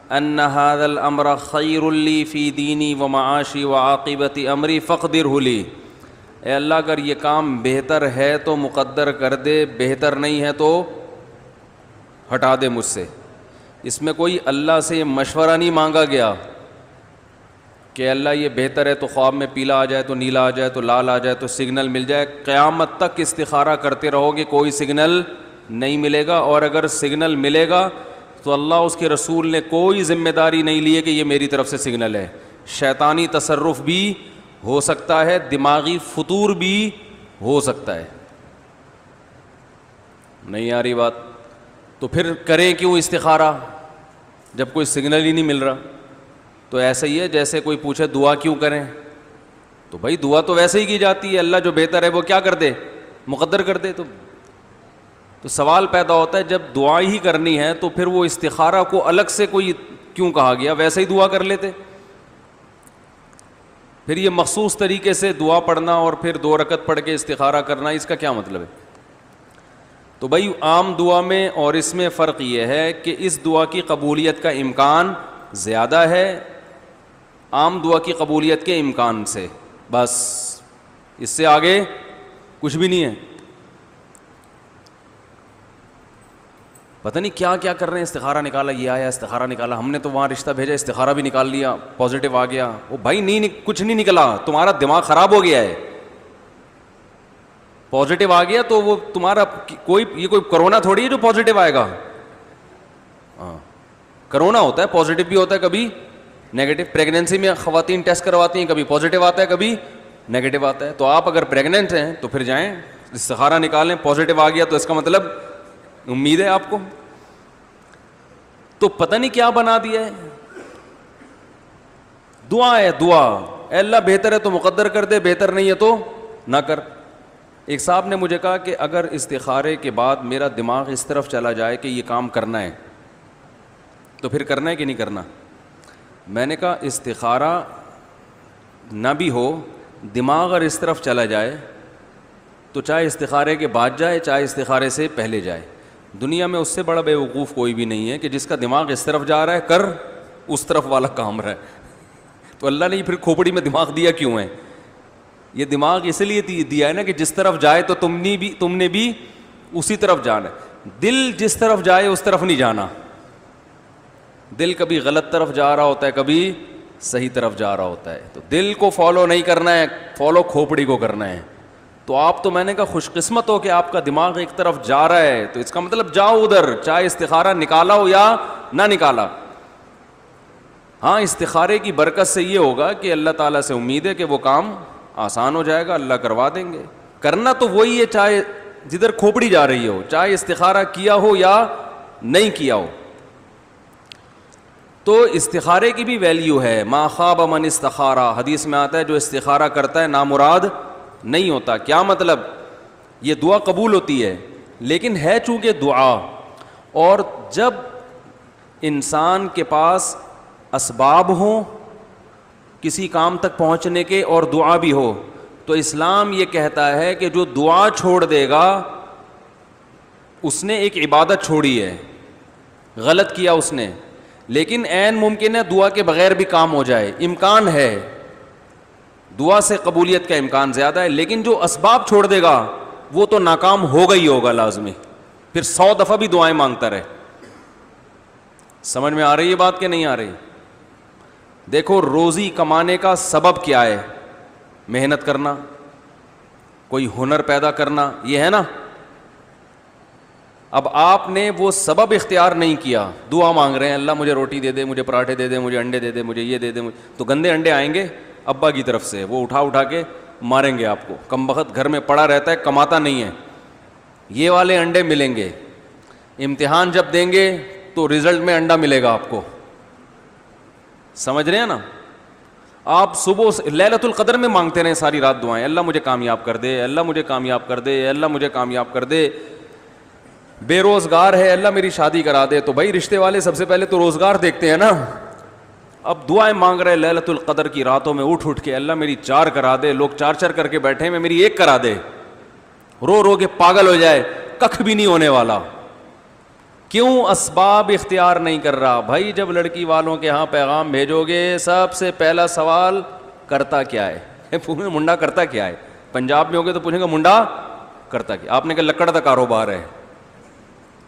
ان ھذا الامر خیر لی فی دینی ومعاشی وعاقبت امری فاقدرہ لی. اے اللہ اگر یہ کام بہتر ہے تو مقدر کر دے, بہتر نہیں ہے تو ہٹا دے مجھ سے. اس میں کوئی اللہ سے مشورہ نہیں مانگا گیا کہ اللہ یہ بہتر ہے تو خواب میں پیلا آ جائے تو نیلا آ جائے تو لال آ جائے تو سگنل مل جائے. قیامت تک استخارہ کرتے رہو گے کوئی سگنل نہیں ملے گا, اور اگر سگنل ملے گا تو اللہ اس کے رسول نے کوئی ذمہ داری نہیں لی ہے کہ یہ میری طرف سے سگنل ہے. شیطانی تصرف بھی ہو سکتا ہے, دماغی فطور بھی ہو سکتا ہے. نہیں آ رہی بات؟ تو پھر کریں کیوں استخارہ جب کوئی سگنل ہی نہیں مل رہا؟ تو ایسا ہی ہے جیسے کوئی پوچھے دعا کیوں کریں، تو بھائی دعا تو ویسے ہی کی جاتی ہے، اللہ جو بہتر ہے وہ کیا کر دے، مقدر کر دے۔ تو سوال پیدا ہوتا ہے جب دعا ہی کرنی ہے تو پھر وہ استخارہ کو الگ سے کوئی کیوں کہا گیا؟ ویسے ہی دعا کر لیتے۔ پھر یہ مخصوص طریقے سے دعا پڑھنا اور پھر 2 رکعت پڑھ کے استخارہ کرنا، اس کا کیا مطلب ہے؟ تو بھائی عام دعا میں اور اس میں فرق یہ ہے کہ اس دعا کی قبولیت کا امکان زیادہ ہے عام دعا کی قبولیت کے امکان سے، بس اس سے آگے کچھ بھی نہیں ہے۔ پتہ نہیں کیا کیا کر رہے ہیں، استخارہ نکالا، یہ آیا استخارہ نکالا، ہم نے تو وہاں رشتہ بھیجا استخارہ بھی نکال لیا، پازیٹیو آ گیا۔ وہ بھائی نہیں، کچھ نہیں نکلا، تمہارا دماغ خراب ہو گیا ہے۔ پازیٹیو آ گیا تو وہ تمہارا یہ کوئی کرونا تھوڑی ہے جو پازیٹیو آئے گا۔ ہاں کرونا ہوتا ہے، پازیٹیو بھی ہوتا ہے کبھی نیگیٹو۔ پریگنینسی میں خواتین ٹیسٹ کرواتی ہیں، کبھی پازیٹیو آتا ہے کبھی نیگیٹو آتا ہے۔ تو آپ اگر پریگننٹ ہیں تو پھر جائیں استخارہ نکالیں، پازیٹیو آ گیا تو اس کا مطلب امید ہے آپ کو۔ تو پتہ نہیں کیا بنا دیا ہے، دعا ہے دعا، اے اللہ بہتر ہے تو مقدر کر دے، بہتر نہیں ہے تو نہ کر۔ ایک صاحب نے مجھے کہا کہ اگر استخارے کے بعد میرا دماغ اس طرف چلا جائے کہ یہ کام کرنا ہے تو پھر کرنا ہے کہ نہیں کرنا؟ میں نے کہا استخارہ نہ بھی ہو، دماغ اگر اس طرف چلا جائے تو چاہے استخارے کے بعد جائے چاہے استخارے سے پہلے جائے، دنیا میں اس سے بڑا بے وقوف کوئی بھی نہیں ہے کہ جس کا دماغ اس طرف جا رہا ہے کر اس طرف والا کام رہا ہے۔ تو اللہ نے پھر کھوپڑی میں دماغ دیا کیوں ہے؟ یہ دماغ اس لیے دیا ہے نا کہ جس طرف جائے تو تم نے بھی اسی طرف جانا ہے۔ دل جس طرف جائے اس طرف نہیں جانا، دل کبھی غلط طرف جا رہا ہوتا ہے کبھی صحیح طرف جا رہا ہوتا ہے، تو دل کو فالو نہیں کرنا ہے، فالو کھوپڑی کو کرنا ہے۔ تو آپ تو میں نے کہا خوش قسمت ہو کہ آپ کا دماغ ایک طرف جا رہا ہے، تو اس کا مطلب جاؤ ادھر، چاہے استخارہ نکالا ہو یا نہ نکالا۔ ہاں استخارے کی برکت سے یہ ہوگا کہ اللہ تعالیٰ سے امید ہے کہ وہ کام آسان ہو جائے گا، اللہ کروا دیں گے۔ کرنا تو وہی ہے چاہے جدھر کھوپڑی جا رہی ہو، چاہے استخارہ کیا ہو یا نہیں کیا ہو۔ تو استخارے کی بھی ویلیو ہے، ما خاب من استخارہ، حدیث میں آتا ہے جو استخارہ کرتا ہے نامراد نہیں ہوتا۔ کیا مطلب؟ یہ دعا قبول ہوتی ہے، لیکن ہے چونکہ دعا، اور جب انسان کے پاس اسباب ہوں کسی کام تک پہنچنے کے اور دعا بھی ہو، تو اسلام یہ کہتا ہے کہ جو دعا چھوڑ دے گا اس نے ایک عبادت چھوڑی ہے، غلط کیا اس نے، لیکن عین ممکن ہے دعا کے بغیر بھی کام ہو جائے، امکان ہے، دعا سے قبولیت کا امکان زیادہ ہے، لیکن جو اسباب چھوڑ دے گا وہ تو ناکام ہوگا ہی ہوگا لازمی، پھر 100 دفعہ بھی دعائیں مانگتا رہے۔ سمجھ میں آ رہی ہے بات کہ نہیں آ رہی؟ دیکھو روزی کمانے کا سبب کیا ہے؟ محنت کرنا، کوئی ہنر پیدا کرنا، یہ ہے نا۔ اب آپ نے وہ سبب اختیار نہیں کیا، دعا مانگ رہے ہیں اللہ مجھے روٹی دے دے، مجھے پراٹھے دے دے، مجھے انڈے دے دے، مجھے یہ دے دے، تو گندے انڈے آئیں گے ابا کی طرف سے، وہ اٹھا کے ماریں گے آپ کو، کم بخت گھر میں پڑا رہتا ہے کماتا نہیں ہے، یہ والے انڈے ملیں گے۔ امتحان جب دیں گے تو رزلٹ میں انڈا ملے گا آپ کو، سمجھ رہے ہیں نا؟ آپ صبح لیلۃ القدر میں مانگتے رہیں ساری رات دعائیں، اللہ مجھے کامیاب کر دے، اللہ مجھے کامیاب کر دے، اللہ مجھے کامیاب کر دے۔ بے روزگار ہے، اللہ میری شادی کرا دے، تو بھائی رشتے والے سب سے پہلے تو روزگار دیکھتے ہیں نا۔ اب دعائیں مانگ رہے لیلۃ القدر کی راتوں میں اٹھ کے، اللہ میری 4 کرا دے، لوگ 4 کر کے بیٹھے ہیں، میری 1 کرا دے، رو رو کے پاگل ہو جائے، ککھ بھی نہیں ہونے والا۔ کیوں؟ اسباب اختیار نہیں کر رہا۔ بھائی جب لڑکی والوں کے ہاں پیغام بھیجو گے سب سے پہلا سوال کرتا کیا ہے، منڈا کرتا کیا ہے؟ پنجاب میں ہوگے تو پوچھیں گے منڈا کرتا کیا؟ آپ نے کہا لکڑ کا کاروبار ہے،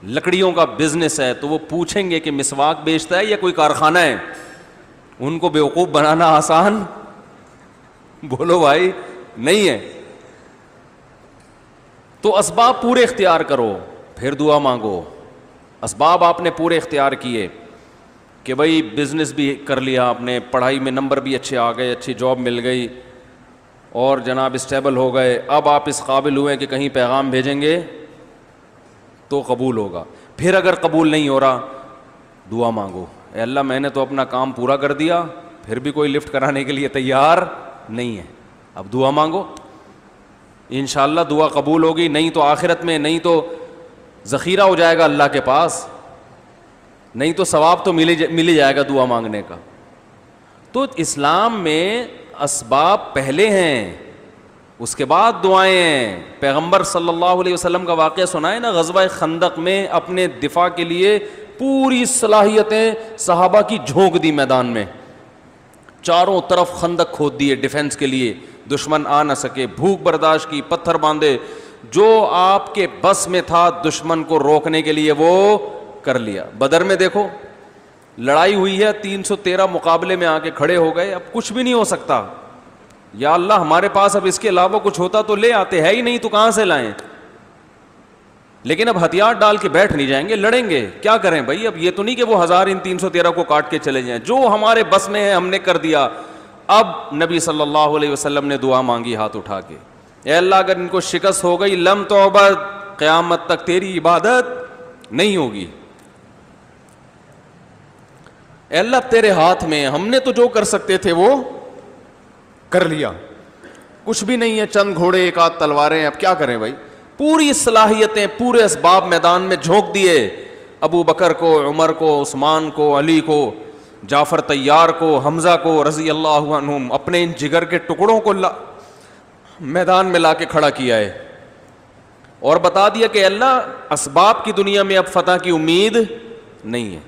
لکڑیوں کا بزنس ہے، تو وہ پوچھیں گے کہ مسواک بیچتا ہے یا کوئی کارخانہ ہے؟ ان کو بیوقوف بنانا آسان بولو بھائی نہیں ہے۔ تو اسباب پورے اختیار کرو پھر دعا مانگو۔ اسباب آپ نے پورے اختیار کیے کہ بھائی بزنس بھی کر لیا آپ نے، پڑھائی میں نمبر بھی اچھے آ گئے، اچھی جاب مل گئی اور جناب اسٹیبل ہو گئے، اب آپ اس قابل ہوئے کہ کہیں پیغام بھیجیں گے تو قبول ہوگا. پھر اگر قبول نہیں ہو رہا دعا مانگو, اے اللہ میں نے تو اپنا کام پورا کر دیا, پھر بھی کوئی لفٹ کرانے کے لیے تیار نہیں ہے, اب دعا مانگو, انشاءاللہ دعا قبول ہوگی. نہیں تو آخرت میں, نہیں تو ذخیرہ ہو جائے گا اللہ کے پاس, نہیں تو ثواب تو مل جائے گا دعا مانگنے کا. تو اسلام میں اسباب پہلے ہیں, اس کے بعد دعائیں ہیں. پیغمبر صلی اللہ علیہ وسلم کا واقعہ سنا ہے نا, غزوہ خندق میں اپنے دفاع کے لیے پوری صلاحیتیں صحابہ کی جھونک دی میدان میں, چاروں طرف خندق کھود دیے ڈیفنس کے لیے, دشمن آ نہ سکے, بھوک برداشت کی, پتھر باندھے, جو آپ کے بس میں تھا دشمن کو روکنے کے لیے وہ کر لیا. بدر میں دیکھو لڑائی ہوئی ہے, 313 مقابلے میں آ کے کھڑے ہو گئے, اب کچھ بھی نہیں ہو سکتا. یا اللہ ہمارے پاس اب اس کے علاوہ کچھ ہوتا تو لے آتے, ہے ہی نہیں تو کہاں سے لائیں. لیکن اب ہتھیار ڈال کے بیٹھ نہیں جائیں گے, لڑیں گے. کیا کریں بھائی, اب یہ تو نہیں کہ وہ 1000 ان 313 کو کاٹ کے چلے جائیں, جو ہمارے بس میں ہے ہم نے کر دیا. اب نبی صلی اللہ علیہ وسلم نے دعا مانگی ہاتھ اٹھا کے, اے اللہ اگر ان کو شکست ہو گئی لم تعبد, قیامت تک تیری عبادت نہیں ہوگی. اے اللہ تیرے ہاتھ میں, ہم نے تو جو کر سکتے تھے وہ کر لیا, کچھ بھی نہیں ہے, چند گھوڑے ایک آدھ تلواریں, اب کیا کریں بھائی. پوری صلاحیتیں, پورے اسباب میدان میں جھونک دیے. ابو بکر کو, عمر کو, عثمان کو, علی کو, جعفر طیار کو, حمزہ کو رضی اللہ عنہم, اپنے ان جگر کے ٹکڑوں کو میدان میں لا کے کھڑا کیا ہے اور بتا دیا کہ اللہ اسباب کی دنیا میں اب فتح کی امید نہیں ہے,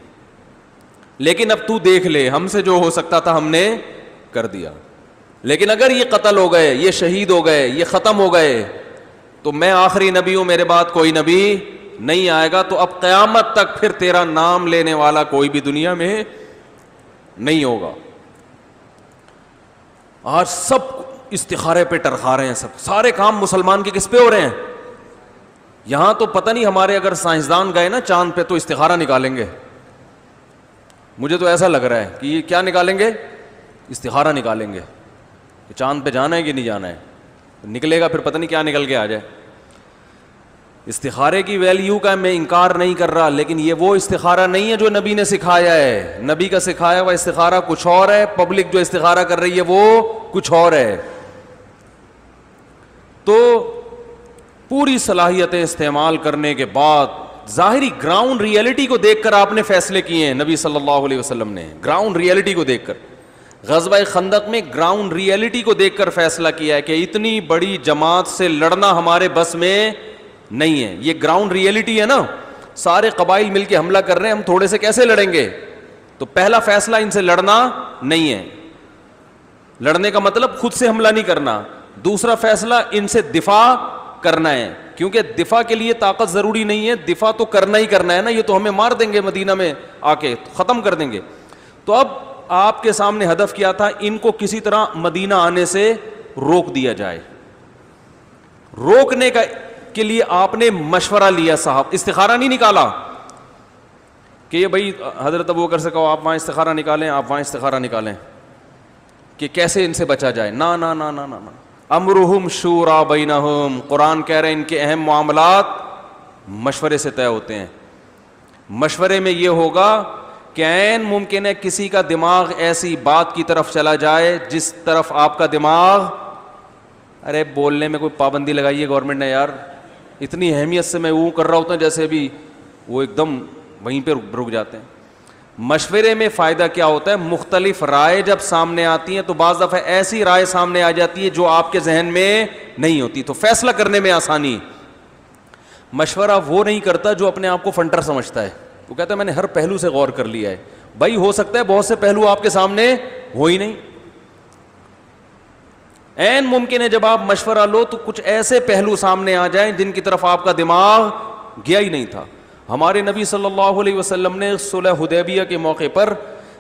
لیکن اب تو دیکھ لے, ہم سے جو ہو سکتا تھا ہم نے کر دیا. لیکن اگر یہ قتل ہو گئے, یہ شہید ہو گئے, یہ ختم ہو گئے, تو میں آخری نبی ہوں, میرے بعد کوئی نبی نہیں آئے گا, تو اب قیامت تک پھر تیرا نام لینے والا کوئی بھی دنیا میں نہیں ہوگا. آج سب استخارے پہ ٹرخا رہے ہیں, سب سارے کام مسلمان کے کس پہ ہو رہے ہیں. یہاں تو پتہ نہیں, ہمارے اگر سائنسدان گئے نا چاند پہ تو استخارہ نکالیں گے. مجھے تو ایسا لگ رہا ہے کہ یہ کیا نکالیں گے, استخارہ نکالیں گے کہ چاند پہ جانا ہے کہ نہیں جانا ہے. نکلے گا پھر پتہ نہیں کیا نکل کے آ جائے. استخارے کی ویلیو کا میں انکار نہیں کر رہا, لیکن یہ وہ استخارہ نہیں ہے جو نبی نے سکھایا ہے. نبی کا سکھایا ہوا استخارہ کچھ اور ہے, پبلک جو استخارہ کر رہی ہے وہ کچھ اور ہے. تو پوری صلاحیتیں استعمال کرنے کے بعد ظاہری گراؤنڈ ریئلٹی کو دیکھ کر آپ نے فیصلے کیے ہیں. نبی صلی اللہ علیہ وسلم نے گراؤنڈ ریئلٹی کو دیکھ کر, غزوہ خندق میں گراؤنڈ ریئلٹی کو دیکھ کر فیصلہ کیا ہے کہ اتنی بڑی جماعت سے لڑنا ہمارے بس میں نہیں ہے. یہ گراؤنڈ ریئلٹی ہے نا, سارے قبائل مل کے حملہ کر رہے ہیں, ہم تھوڑے سے کیسے لڑیں گے. تو پہلا فیصلہ ان سے لڑنا نہیں ہے, لڑنے کا مطلب خود سے حملہ نہیں کرنا. دوسرا فیصلہ ان سے دفاع کرنا ہے, کیونکہ دفاع کے لیے طاقت ضروری نہیں ہے, دفاع تو کرنا ہی کرنا ہے نا, یہ تو ہمیں مار دیں گے مدینہ میں آ کے, ختم کر دیں گے. تو اب آپ کے سامنے ہدف کیا تھا, ان کو کسی طرح مدینہ آنے سے روک دیا جائے. روکنے کا کے لیے آپ نے مشورہ لیا صاحب, استخارہ نہیں نکالا کہ یہ بھائی حضرت ابو بکر سے کہو آپ وہاں استخارہ نکالیں, آپ وہاں استخارہ نکالیں کہ کیسے ان سے بچا جائے. نا نا نا نا نا, امرہم شورا بینہم, قرآن کہہ رہے ہیں ان کے اہم معاملات مشورے سے طے ہوتے ہیں. مشورے میں یہ ہوگا کہ عین ممکن ہے کسی کا دماغ ایسی بات کی طرف چلا جائے جس طرف آپ کا دماغ, ارے بولنے میں کوئی پابندی لگائی ہے گورنمنٹ نے یار, اتنی اہمیت سے میں وہ کر رہا ہوتا ہوں جیسے ابھی وہ ایک دم وہیں پہ رک جاتے ہیں. مشورے میں فائدہ کیا ہوتا ہے, مختلف رائے جب سامنے آتی ہیں تو بعض دفعہ ایسی رائے سامنے آ جاتی ہے جو آپ کے ذہن میں نہیں ہوتی, تو فیصلہ کرنے میں آسانی. مشورہ وہ نہیں کرتا جو اپنے آپ کو فنٹر سمجھتا ہے, وہ کہتا ہے میں نے ہر پہلو سے غور کر لیا ہے. بھائی ہو سکتا ہے بہت سے پہلو آپ کے سامنے ہو ہی نہیں. عین ممکن ہے جب آپ مشورہ لو تو کچھ ایسے پہلو سامنے آ جائیں جن کی طرف آپ کا دماغ گیا ہی نہیں تھا. ہمارے نبی صلی اللہ علیہ وسلم نے صلح حدیبیہ کے موقع پر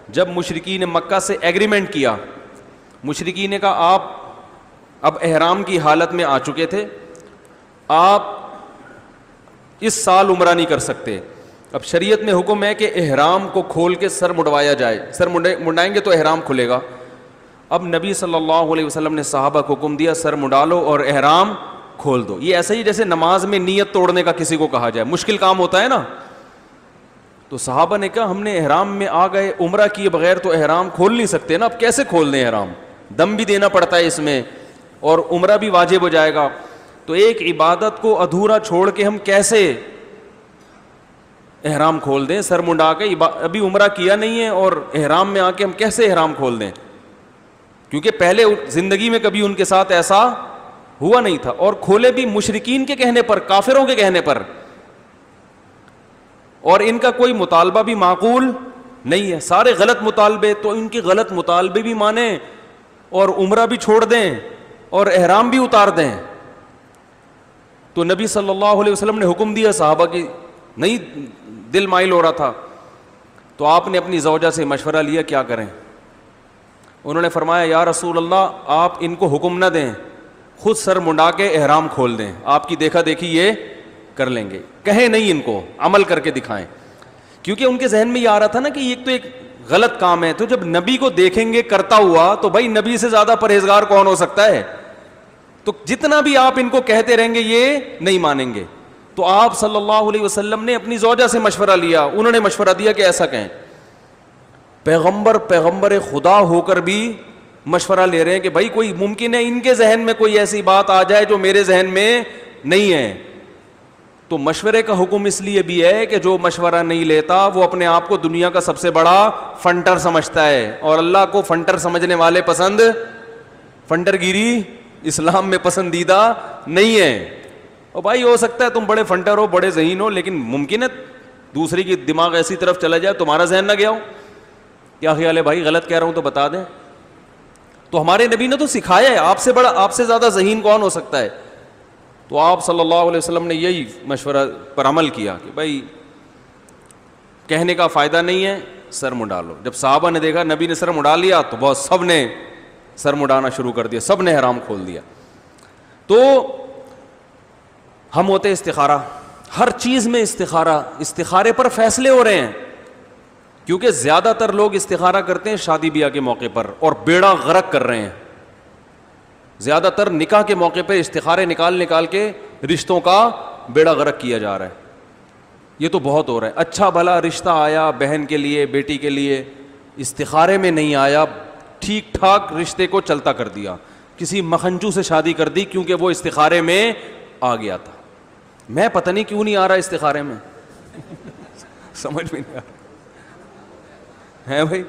جب مشرکین مکہ سے ایگریمنٹ کیا, مشرکین نے کہا آپ اب احرام کی حالت میں آ چکے تھے, آپ اس سال عمرہ نہیں کر سکتے. اب شریعت میں حکم ہے کہ احرام کو کھول کے سر مڈوایا جائے, سر مڈائیں گے تو احرام کھلے گا. اب نبی صلی اللہ علیہ وسلم نے صحابہ کو حکم دیا سر مڈالو اور احرام کھول دو. یہ ایسا ہی جیسے نماز میں نیت توڑنے کا کسی کو کہا جائے, مشکل کام ہوتا ہے نا. تو صحابہ نے کہا ہم نے احرام میں آ گئے, عمرہ کیے بغیر تو احرام کھول نہیں سکتے نا, اب کیسے کھول دیں احرام, دم بھی دینا پڑتا ہے اس میں اور عمرہ بھی واجب ہو جائے گا, تو ایک عبادت کو ادھورا چھوڑ کے ہم کیسے احرام کھول دیں, سر منڈا کے, ابھی عمرہ کیا نہیں ہے اور احرام میں آ کے ہم کیسے احرام کھول دیں, کیونکہ پہلے زندگی میں کبھی ان کے ساتھ ایسا ہوا نہیں تھا. اور کھولے بھی مشرکین کے کہنے پر, کافروں کے کہنے پر, اور ان کا کوئی مطالبہ بھی معقول نہیں ہے, سارے غلط مطالبے, تو ان کے غلط مطالبے بھی مانیں اور عمرہ بھی چھوڑ دیں اور احرام بھی اتار دیں. تو نبی صلی اللہ علیہ وسلم نے حکم دیا, صحابہ کی نہیں دل مائل ہو رہا تھا, تو آپ نے اپنی زوجہ سے مشورہ لیا کیا کریں. انہوں نے فرمایا یا رسول اللہ آپ ان کو حکم نہ دیں, خود سر منڈا کے احرام کھول دیں, آپ کی دیکھا دیکھی یہ کر لیں گے, کہیں نہیں ان کو, عمل کر کے دکھائیں. کیونکہ ان کے ذہن میں یہ آ رہا تھا نا کہ ایک تو ایک غلط کام ہے, تو جب نبی کو دیکھیں گے کرتا ہوا تو بھائی نبی سے زیادہ پرہیزگار کون ہو سکتا ہے, تو جتنا بھی آپ ان کو کہتے رہیں گے یہ نہیں مانیں گے. تو آپ صلی اللہ علیہ وسلم نے اپنی زوجہ سے مشورہ لیا, انہوں نے مشورہ دیا کہ ایسا کہیں. پیغمبر خدا ہو کر بھی مشورہ لے رہے ہیں کہ بھائی کوئی ممکن ہے ان کے ذہن میں کوئی ایسی بات آ جائے جو میرے ذہن میں نہیں ہے. تو مشورے کا حکم اس لیے بھی ہے کہ جو مشورہ نہیں لیتا وہ اپنے آپ کو دنیا کا سب سے بڑا فنٹر سمجھتا ہے, اور اللہ کو فنٹر سمجھنے والے پسند, فنٹر گیری اسلام میں پسندیدہ نہیں ہے. اور بھائی ہو سکتا ہے تم بڑے فنٹر ہو, بڑے ذہین ہو, لیکن ممکن ہے دوسری کی دماغ ایسی طرف چلا جائے تمہارا ذہن نہ گیا ہو. کیا خیال ہے بھائی, غلط کہہ رہا ہوں تو بتا دیں. تو ہمارے نبی نے تو سکھایا ہے, آپ سے بڑا, آپ سے زیادہ ذہین کون ہو سکتا ہے. تو آپ صلی اللہ علیہ وسلم نے یہی مشورہ پر عمل کیا کہ بھائی کہنے کا فائدہ نہیں ہے, سر منڈا لو. جب صحابہ نے دیکھا نبی نے سر منڈا لیا تو بہت سب نے سر منڈانا شروع کر دیا, سب نے احرام کھول دیا. تو ہم ہوتے استخارہ, ہر چیز میں استخارہ, استخارے پر فیصلے ہو رہے ہیں, کیونکہ زیادہ تر لوگ استخارہ کرتے ہیں شادی بیاہ کے موقع پر اور بیڑا غرق کر رہے ہیں. زیادہ تر نکاح کے موقع پہ استخارے نکال کے رشتوں کا بیڑا غرق کیا جا رہا ہے. یہ تو بہت ہو رہا ہے. اچھا بھلا رشتہ آیا بہن کے لیے, بیٹی کے لیے, استخارے میں نہیں آیا, ٹھیک ٹھاک رشتے کو چلتا کر دیا, کسی مکھنچو سے شادی کر دی کیونکہ وہ استخارے میں آ گیا تھا. میں پتہ نہیں کیوں نہیں آ رہا استخارے میں سمجھ میں نہیں آ رہا ہے بھائی.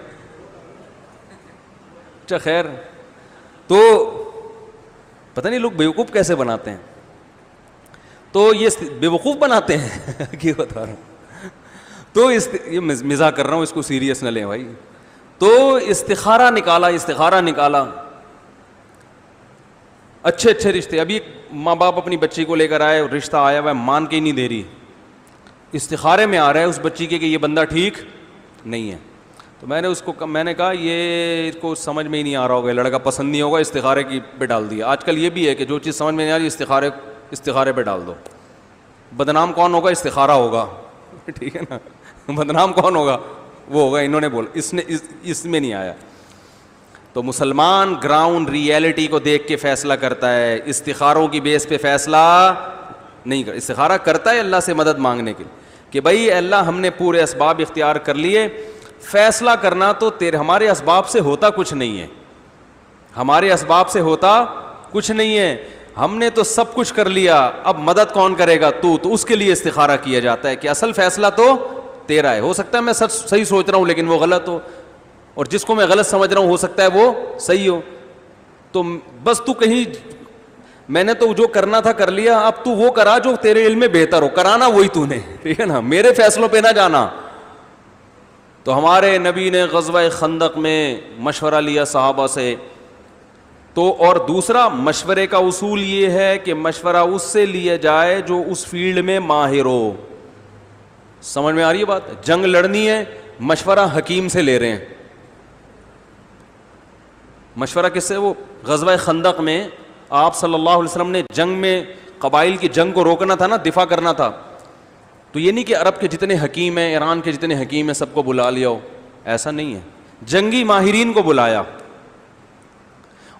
اچھا خیر, تو پتہ نہیں لوگ بیوقوف کیسے بناتے ہیں. تو یہ بیوقوف بناتے ہیں کیا بتا رہا ہوں, تو یہ مزاح کر رہا ہوں, اس کو سیریس نہ لیں بھائی. تو استخارہ نکالا, اچھے رشتے. ابھی ماں باپ اپنی بچی کو لے کر آئے, رشتہ آیا ہوا ہے, مان کے ہی نہیں دے رہی, استخارے میں آ رہا ہے اس بچی کے کہ یہ بندہ ٹھیک نہیں ہے. تو میں نے کہا یہ اس کو سمجھ میں ہی نہیں آ رہا ہوگا, لڑکا پسند نہیں ہوگا, استخارے کی پہ ڈال دیا. آج کل یہ بھی ہے کہ جو چیز سمجھ میں نہیں آ رہی استخارے پہ ڈال دو. بدنام کون ہوگا, استخارہ ہوگا, ٹھیک ہے نا, بدنام کون ہوگا, وہ ہوگا انہوں نے بولا, اس میں نہیں آیا. تو مسلمان گراؤنڈ ریئلٹی کو دیکھ کے فیصلہ کرتا ہے, استخاروں کی بیس پہ فیصلہ نہیں کرتا. استخارہ کرتا ہے اللہ سے مدد مانگنے کے لیے کہ بھائی اللہ ہم نے پورے اسباب اختیار کر لیے, فیصلہ کرنا تو ہمارے اسباب سے ہوتا کچھ نہیں ہے, ہمارے اسباب سے ہوتا کچھ نہیں ہے, ہم نے تو سب کچھ کر لیا, اب مدد کون کرے گا, تو اس کے لیے استخارہ کیا جاتا ہے کہ اصل فیصلہ تو تیرا ہے. ہو سکتا ہے میں صحیح سوچ رہا ہوں لیکن وہ غلط ہو, اور جس کو میں غلط سمجھ رہا ہوں ہو سکتا ہے وہ صحیح ہو. تو بس تو کہیں میں نے تو جو کرنا تھا کر لیا, اب تو وہ کرا جو تیرے علم میں بہتر ہو, کرانا وہی تو نے, ٹھیک ہے نا, میرے فیصلوں پہ نہ جانا. تو ہمارے نبی نے غزوہ خندق میں مشورہ لیا صحابہ سے. تو اور دوسرا مشورے کا اصول یہ ہے کہ مشورہ اس سے لیا جائے جو اس فیلڈ میں ماہر ہو. سمجھ میں آ رہی ہے بات؟ جنگ لڑنی ہے, مشورہ حکیم سے لے رہے ہیں. مشورہ کس سے؟ وہ غزوہ خندق میں آپ صلی اللہ علیہ وسلم نے جنگ میں قبائل کی جنگ کو روکنا تھا نا, دفاع کرنا تھا. تو یہ نہیں کہ عرب کے جتنے حکیم ہیں, ایران کے جتنے حکیم ہیں سب کو بلا لیا ہو, ایسا نہیں ہے. جنگی ماہرین کو بلایا,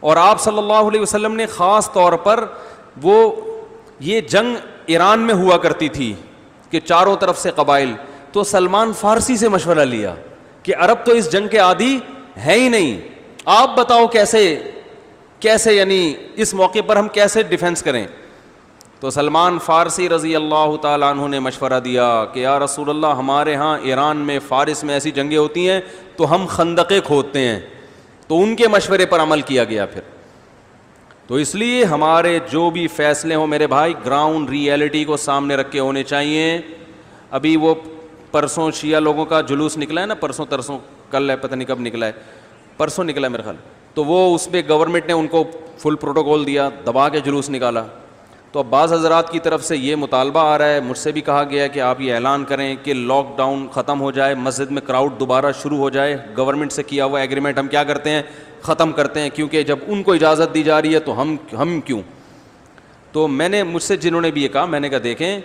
اور آپ صلی اللہ علیہ وسلم نے خاص طور پر وہ یہ جنگ ایران میں ہوا کرتی تھی کہ چاروں طرف سے قبائل, تو سلمان فارسی سے مشورہ لیا کہ عرب تو اس جنگ کے عادی ہے ہی نہیں, آپ بتاؤ کیسے یعنی اس موقع پر ہم کیسے ڈیفینس کریں. تو سلمان فارسی رضی اللہ تعالیٰ عنہ نے مشورہ دیا کہ یا رسول اللہ, ہمارے ہاں ایران میں فارس میں ایسی جنگیں ہوتی ہیں تو ہم خندقیں کھودتے ہیں. تو ان کے مشورے پر عمل کیا گیا. پھر تو اس لیے ہمارے جو بھی فیصلے ہوں میرے بھائی, گراؤنڈ ریئلٹی کو سامنے رکھ کے ہونے چاہیے. ابھی وہ پرسوں شیعہ لوگوں کا جلوس نکلا ہے نا, پرسوں ترسوں کل ہے, پتہ نہیں کب نکلا ہے, پرسوں نکلا ہے میرے خیال. تو وہ اس پہ گورنمنٹ نے ان کو فل پروٹوکول دیا, دبا کے جلوس نکالا. تو اب بعض حضرات کی طرف سے یہ مطالبہ آ رہا ہے, مجھ سے بھی کہا گیا کہ آپ یہ اعلان کریں کہ لاک ڈاؤن ختم ہو جائے, مسجد میں کراؤڈ دوبارہ شروع ہو جائے, گورنمنٹ سے کیا ہوا ایگریمنٹ ہم کیا کرتے ہیں, ختم کرتے ہیں, کیونکہ جب ان کو اجازت دی جا رہی ہے تو ہم کیوں. تو میں نے, مجھ سے جنہوں نے بھی یہ کہا, میں نے کہا دیکھیں,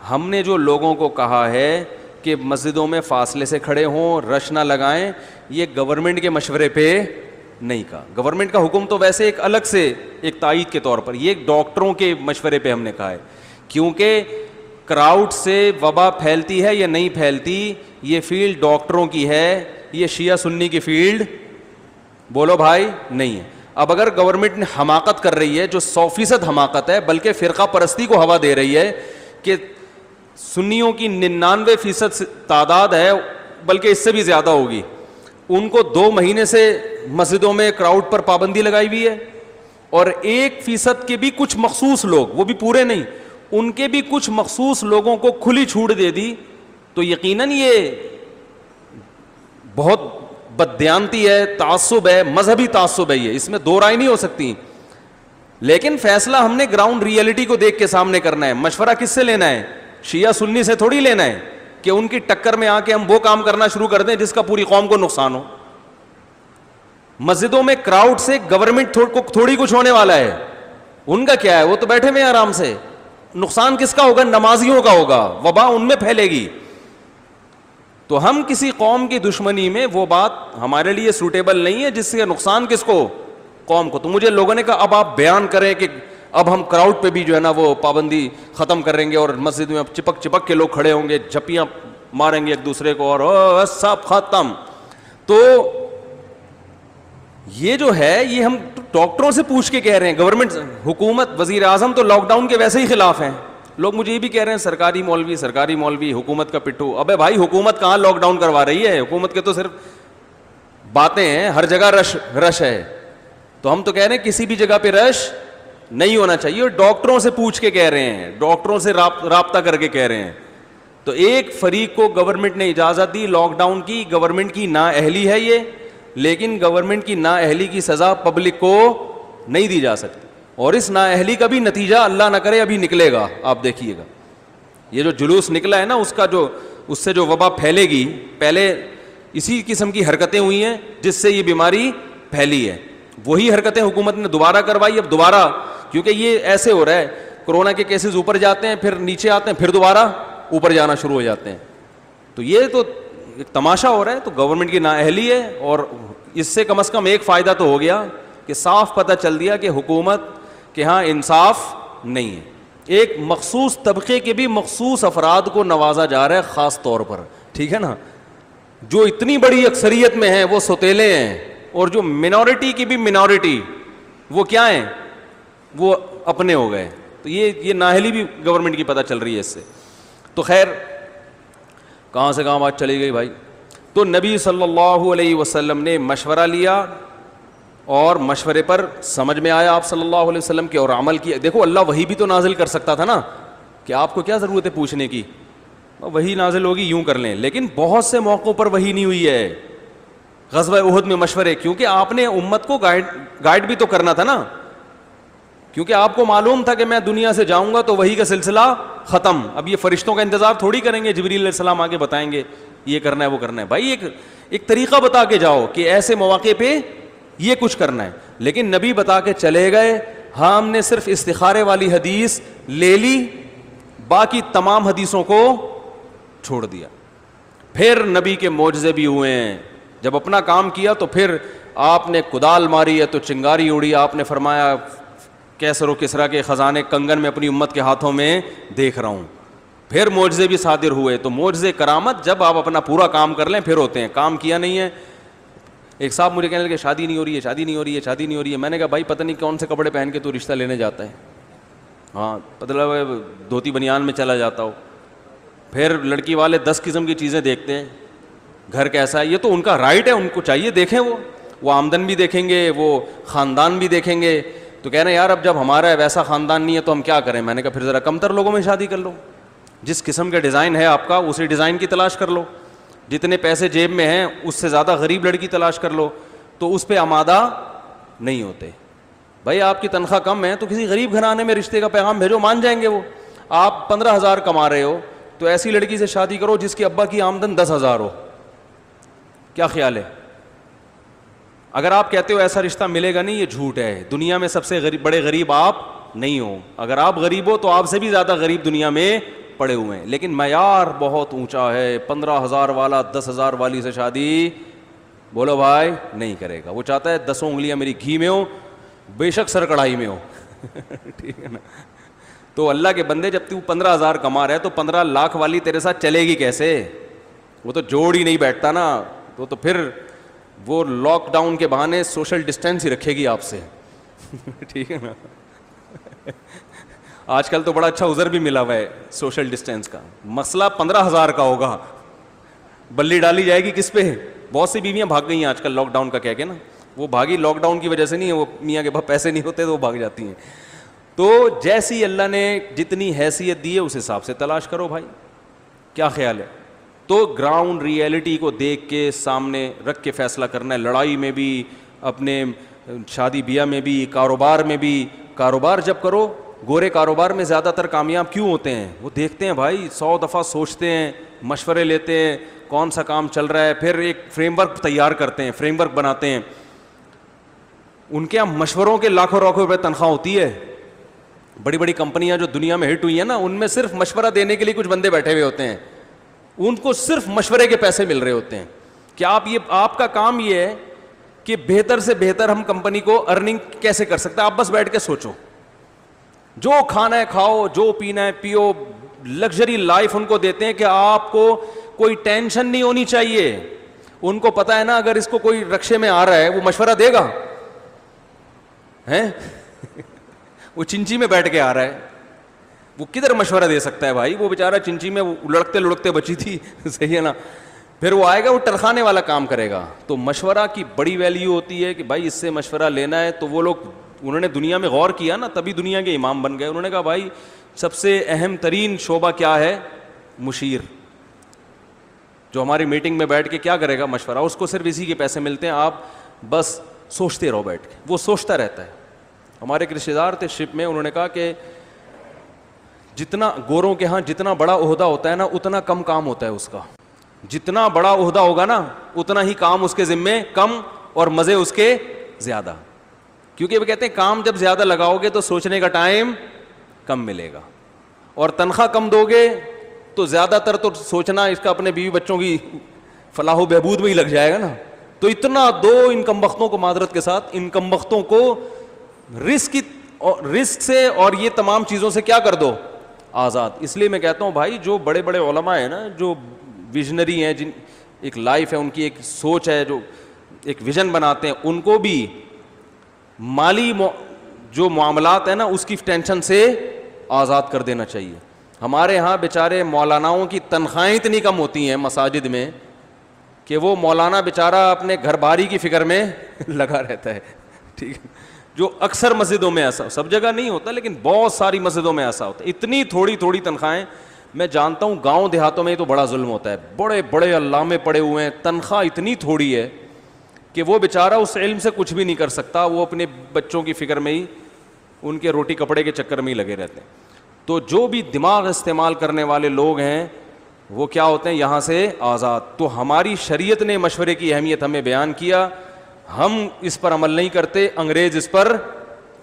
ہم نے جو لوگوں کو کہا ہے کہ مسجدوں میں فاصلے سے کھڑے ہوں, رش نہ لگائیں, یہ گورنمنٹ کے مشورے پہ نہیں کہا. گورنمنٹ کا حکم تو ویسے ایک الگ سے ایک تائید کے طور پر, یہ ڈاکٹروں کے مشورے پہ ہم نے کہا ہے, کیونکہ کراؤڈ سے وبا پھیلتی ہے یا نہیں پھیلتی یہ فیلڈ ڈاکٹروں کی ہے, یہ شیعہ سنی کی فیلڈ بولو بھائی نہیں ہے. اب اگر گورنمنٹ نے حماقت کر رہی ہے, جو 100% حماقت ہے, بلکہ فرقہ پرستی کو ہوا دے رہی ہے کہ سنیوں کی 99% تعداد ہے, بلکہ اس سے بھی زیادہ ہوگی, ان کو 2 مہینے سے مسجدوں میں کراؤڈ پر پابندی لگائی ہوئی ہے, اور 1% کے بھی کچھ مخصوص لوگ, وہ بھی پورے نہیں, ان کے بھی کچھ مخصوص لوگوں کو کھلی چھوٹ دے دی. تو یقیناً یہ بہت بددیانتی ہے, تعصب ہے, مذہبی تعصب ہے, یہ اس میں دو رائے نہیں ہو سکتی. لیکن فیصلہ ہم نے گراؤنڈ ریئلٹی کو دیکھ کے سامنے کرنا ہے. مشورہ کس سے لینا ہے, شیعہ سنی سے تھوڑی لینا ہے کہ ان کی ٹکر میں آ کے ہم وہ کام کرنا شروع کر دیں جس کا پوری قوم کو نقصان ہو. مسجدوں میں کراؤڈ سے گورنمنٹ کو تھوڑی کچھ ہونے والا ہے, ان کا کیا ہے, وہ تو بیٹھے ہوئے آرام سے. نقصان کس کا ہوگا, نمازیوں کا ہوگا, وبا ان میں پھیلے گی. تو ہم کسی قوم کی دشمنی میں, وہ بات ہمارے لیے سوٹیبل نہیں ہے جس سے نقصان کس کو, قوم کو. تو مجھے لوگوں نے کہا اب آپ بیان کریں کہ اب ہم کراؤڈ پہ بھی جو ہے نا وہ پابندی ختم کریں گے, اور مسجد میں چپک کے لوگ کھڑے ہوں گے, جھپیاں ماریں گے ایک دوسرے کو, اور سب ختم. تو یہ جو ہے یہ ہم ڈاکٹروں سے پوچھ کے کہہ رہے ہیں. گورنمنٹ, حکومت, وزیر اعظم تو لاک ڈاؤن کے ویسے ہی خلاف ہیں. لوگ مجھے یہ بھی کہہ رہے ہیں سرکاری مولوی حکومت کا پٹھو. ابے بھائی حکومت کہاں لاک ڈاؤن کروا رہی ہے, حکومت کے تو صرف باتیں ہیں, ہر جگہ رش ہے. تو ہم تو کہہ رہے ہیں کسی بھی جگہ پہ رش نہیں ہونا چاہیے, اور ڈاکٹروں سے پوچھ کے کہہ رہے ہیں, ڈاکٹروں سے رابطہ کر کے کہہ رہے ہیں. تو ایک فریق کو گورنمنٹ نے اجازت دی لاک ڈاؤن کی, گورنمنٹ کی نااہلی ہے یہ, لیکن گورنمنٹ کی نااہلی کی سزا پبلک کو نہیں دی جا سکتی, اور اس نااہلی کا بھی نتیجہ اللہ نہ کرے ابھی نکلے گا. آپ دیکھیے گا یہ جو جلوس نکلا ہے نا, اس سے جو وبا پھیلے گی, پہلے اسی قسم کی حرکتیں ہوئی ہیں جس سے یہ بیماری پھیلی ہے, وہی حرکتیں حکومت نے دوبارہ کروائی. اب دوبارہ, کیونکہ یہ ایسے ہو رہا ہے, کورونا کے کیسز اوپر جاتے ہیں, پھر نیچے آتے ہیں, پھر دوبارہ اوپر جانا شروع ہو جاتے ہیں. تو یہ تو ایک تماشا ہو رہا ہے. تو گورنمنٹ کی نااہلی ہے, اور اس سے کم از کم ایک فائدہ تو ہو گیا کہ صاف پتہ چل دیا کہ حکومت کے ہاں انصاف نہیں ہے. ایک مخصوص طبقے کے بھی مخصوص افراد کو نوازا جا رہا ہے خاص طور پر, ٹھیک ہے نا, جو اتنی بڑی اکثریت میں ہیں وہ سوتیلے ہیں, اور جو منورٹی کی بھی منورٹی وہ کیا ہیں, وہ اپنے ہو گئے. تو یہ نااہلی بھی گورنمنٹ کی پتہ چل رہی ہے اس سے. تو خیر کہاں سے کہاں بات چلی گئی بھائی. تو نبی صلی اللہ علیہ وسلم نے مشورہ لیا, اور مشورے پر سمجھ میں آیا آپ صلی اللہ علیہ وسلم کے, اور عمل کیا. دیکھو اللہ وہی بھی تو نازل کر سکتا تھا نا, کہ آپ کو کیا ضرورت ہے پوچھنے کی, وہی نازل ہوگی یوں کر لیں. لیکن بہت سے موقعوں پر وہی نہیں ہوئی ہے. غزوہ احد میں مشورے, کیونکہ آپ نے امت کو گائیڈ بھی تو کرنا تھا نا, کیونکہ آپ کو معلوم تھا کہ میں دنیا سے جاؤں گا تو وہی کا سلسلہ ختم. اب یہ فرشتوں کا انتظار تھوڑی کریں گے, جبریل علیہ السلام آگے بتائیں گے یہ کرنا ہے وہ کرنا ہے. بھائی ایک طریقہ بتا کے جاؤ کہ ایسے مواقع پہ یہ کچھ کرنا ہے. لیکن نبی بتا کے چلے گئے. ہاں ہم نے صرف استخارے والی حدیث لے لی, باقی تمام حدیثوں کو چھوڑ دیا. پھر نبی کے معجزے بھی ہوئے ہیں. جب اپنا کام کیا تو پھر آپ نے کدال ماری ہے تو چنگاری اڑی, آپ نے فرمایا کیسر و کسریٰ کے خزانے کنگن میں اپنی امت کے ہاتھوں میں دیکھ رہا ہوں. پھر معجزے بھی صادر ہوئے. تو معجزے کرامت جب آپ اپنا پورا کام کر لیں پھر ہوتے ہیں. کام کیا نہیں ہے. ایک صاحب مجھے کہنے لگے شادی نہیں ہو رہی ہے, شادی نہیں ہو رہی ہے, شادی نہیں ہو رہی ہے. میں نے کہا بھائی پتہ نہیں کون سے کپڑے پہن کے تو رشتہ لینے جاتا ہے. ہاں مطلب دھوتی بنیان میں چلا جاتا ہو. پھر لڑکی والے 10 قسم کی چیزیں دیکھتے ہیں, گھر کیسا ہے. یہ تو ان کا رائٹ ہے, ان کو چاہیے دیکھیں. وہ آمدن بھی دیکھیں گے, وہ خاندان بھی دیکھیں گے. تو کہہ رہے ہیں یار اب جب ہمارا ویسا خاندان نہیں ہے تو ہم کیا کریں. میں نے کہا پھر ذرا کمتر لوگوں میں شادی کر لو. جس قسم کا ڈیزائن ہے آپ کا اسی ڈیزائن کی تلاش کر لو. جتنے پیسے جیب میں ہیں اس سے زیادہ غریب لڑکی تلاش کر لو. تو اس پہ آمادہ نہیں ہوتے. بھائی آپ کی تنخواہ کم ہے تو کسی غریب گھرانے میں رشتے کا پیغام بھیجو, مان جائیں گے وہ. آپ 15,000 کما رہے ہو تو ایسی لڑکی سے شادی کرو جس کے ابا کی آمدن 10,000 ہو. کیا خیال ہے؟ اگر آپ کہتے ہو ایسا رشتہ ملے گا نہیں, یہ جھوٹ ہے. دنیا میں سب سے بڑے غریب آپ نہیں ہو. اگر آپ غریب ہو تو آپ سے بھی زیادہ غریب دنیا میں پڑے ہوئے ہیں. لیکن معیار بہت اونچا ہے. 15,000 والا 10,000 والی سے شادی بولو بھائی نہیں کرے گا. وہ چاہتا ہے 10 انگلیاں میری گھی میں ہو, بے شک سر کڑھائی میں ہو. ٹھیک ہے نا. تو اللہ کے بندے جب تو 15,000 کما رہا ہے تو 15 لاکھ والی تیرے ساتھ چلے گی کیسے؟ وہ تو جوڑ ہی نہیں بیٹھتا نا. تو پھر وہ لاک ڈاؤن کے بہانے سوشل ڈسٹینس ہی رکھے گی آپ سے. ٹھیک ہے نا. آج کل تو بڑا اچھا عذر بھی ملا ہوا ہے سوشل ڈسٹینس کا. مسئلہ 15,000 کا ہوگا, بلی ڈالی جائے گی کس پہ؟ بہت سی بیویاں بھاگ گئی ہیں آج کل لاک ڈاؤن کا کہہ کے نا. وہ بھاگی لاک ڈاؤن کی وجہ سے نہیں ہے, وہ میاں کے پاس پیسے نہیں ہوتے تو وہ بھاگ جاتی ہیں. تو جیسی اللہ نے جتنی حیثیت دی ہے اس حساب سے تلاش کرو بھائی. کیا خیال ہے؟ تو گراؤنڈ ریئلٹی کو دیکھ کے سامنے رکھ کے فیصلہ کرنا ہے. لڑائی میں بھی, اپنے شادی بیاہ میں بھی, کاروبار میں بھی. کاروبار جب کرو, گورے کاروبار میں زیادہ تر کامیاب کیوں ہوتے ہیں؟ وہ دیکھتے ہیں بھائی, 100 دفعہ سوچتے ہیں, مشورے لیتے ہیں کون سا کام چل رہا ہے, پھر ایک فریم ورک تیار کرتے ہیں, فریم ورک بناتے ہیں. ان کے یہاں مشوروں کے لاکھوں روپے تنخواہ ہوتی ہے. بڑی بڑی کمپنیاں جو دنیا میں ہٹ ہوئی ہیں نا, ان میں صرف مشورہ دینے کے لیے کچھ بندے بیٹھے ہوئے ہوتے ہیں. ان کو صرف مشورے کے پیسے مل رہے ہوتے ہیں. کہ آپ کا کام یہ ہے کہ بہتر سے بہتر ہم کمپنی کو ارننگ کیسے کر سکتے ہیں. آپ بس بیٹھ کے سوچو, جو کھانا ہے کھاؤ, جو پینا ہے پیو, لگژری لائف ان کو دیتے ہیں کہ آپ کو کوئی ٹینشن نہیں ہونی چاہیے. ان کو پتا ہے نا اگر اس کو کوئی رکشے میں آ رہا ہے وہ مشورہ دے گا ہیں. وہ چنچی میں بیٹھ کے آ رہا ہے, وہ کدھر مشورہ دے سکتا ہے بھائی؟ وہ بیچارہ چنچی میں لڑکتے لڑکتے بچی تھی. صحیح ہے نا. پھر وہ آئے گا, وہ ٹرخانے والا کام کرے گا. تو مشورہ کی بڑی ویلیو ہوتی ہے کہ بھائی اس سے مشورہ لینا ہے. تو وہ لوگ, انہوں نے دنیا میں غور کیا نا, تبھی دنیا کے امام بن گئے. انہوں نے کہا بھائی سب سے اہم ترین شعبہ کیا ہے؟ مشیر. جو ہماری میٹنگ میں بیٹھ کے کیا کرے گا؟ مشورہ. اس کو صرف اسی کے پیسے ملتے ہیں. آپ بس سوچتے رہو بیٹھ کے, وہ سوچتا رہتا ہے. ہمارے ایک رشتے دار تھے شپ میں, انہوں نے کہا کہ جتنا گوروں کے ہاں جتنا بڑا عہدہ ہوتا ہے نا اتنا کم کام ہوتا ہے اس کا. جتنا بڑا عہدہ ہوگا نا اتنا ہی کام اس کے ذمے کم اور مزے اس کے زیادہ. کیونکہ وہ کہتے ہیں کام جب زیادہ لگاؤ گے تو سوچنے کا ٹائم کم ملے گا, اور تنخواہ کم دو گے تو زیادہ تر تو سوچنا اس کا اپنے بیوی بچوں کی فلاح و بہبود میں ہی لگ جائے گا نا. تو اتنا دو ان کم بختوں کو, معذرت کے ساتھ, ان کم بختوں کو رسک سے اور یہ تمام چیزوں سے کیا کر دو؟ آزاد. اس لیے میں کہتا ہوں بھائی جو بڑے بڑے علماء ہیں نا, جو ویژنری ہیں, جن ایک لائف ہے, ان کی ایک سوچ ہے, جو ایک ویژن بناتے ہیں, ان کو بھی مالی جو معاملات ہیں نا اس کی ٹینشن سے آزاد کر دینا چاہیے. ہمارے ہاں بیچارے مولاناؤں کی تنخواہیں اتنی کم ہوتی ہیں مساجد میں کہ وہ مولانا بیچارہ اپنے گھر باری کی فکر میں لگا رہتا ہے. ٹھیک ہے, جو اکثر مسجدوں میں ایسا, سب جگہ نہیں ہوتا لیکن بہت ساری مسجدوں میں ایسا ہوتا ہے. اتنی تھوڑی تھوڑی تنخواہیں. میں جانتا ہوں گاؤں دیہاتوں میں تو بڑا ظلم ہوتا ہے, بڑے بڑے علامے پڑے ہوئے ہیں, تنخواہ اتنی تھوڑی ہے کہ وہ بیچارہ اس علم سے کچھ بھی نہیں کر سکتا. وہ اپنے بچوں کی فکر میں ہی, ان کے روٹی کپڑے کے چکر میں ہی لگے رہتے ہیں. تو جو بھی دماغ استعمال کرنے والے لوگ ہیں وہ کیا ہوتے ہیں؟ یہاں سے آزاد. تو ہماری شریعت نے مشورے کی اہمیت ہمیں بیان کیا, ہم اس پر عمل نہیں کرتے, انگریز اس پر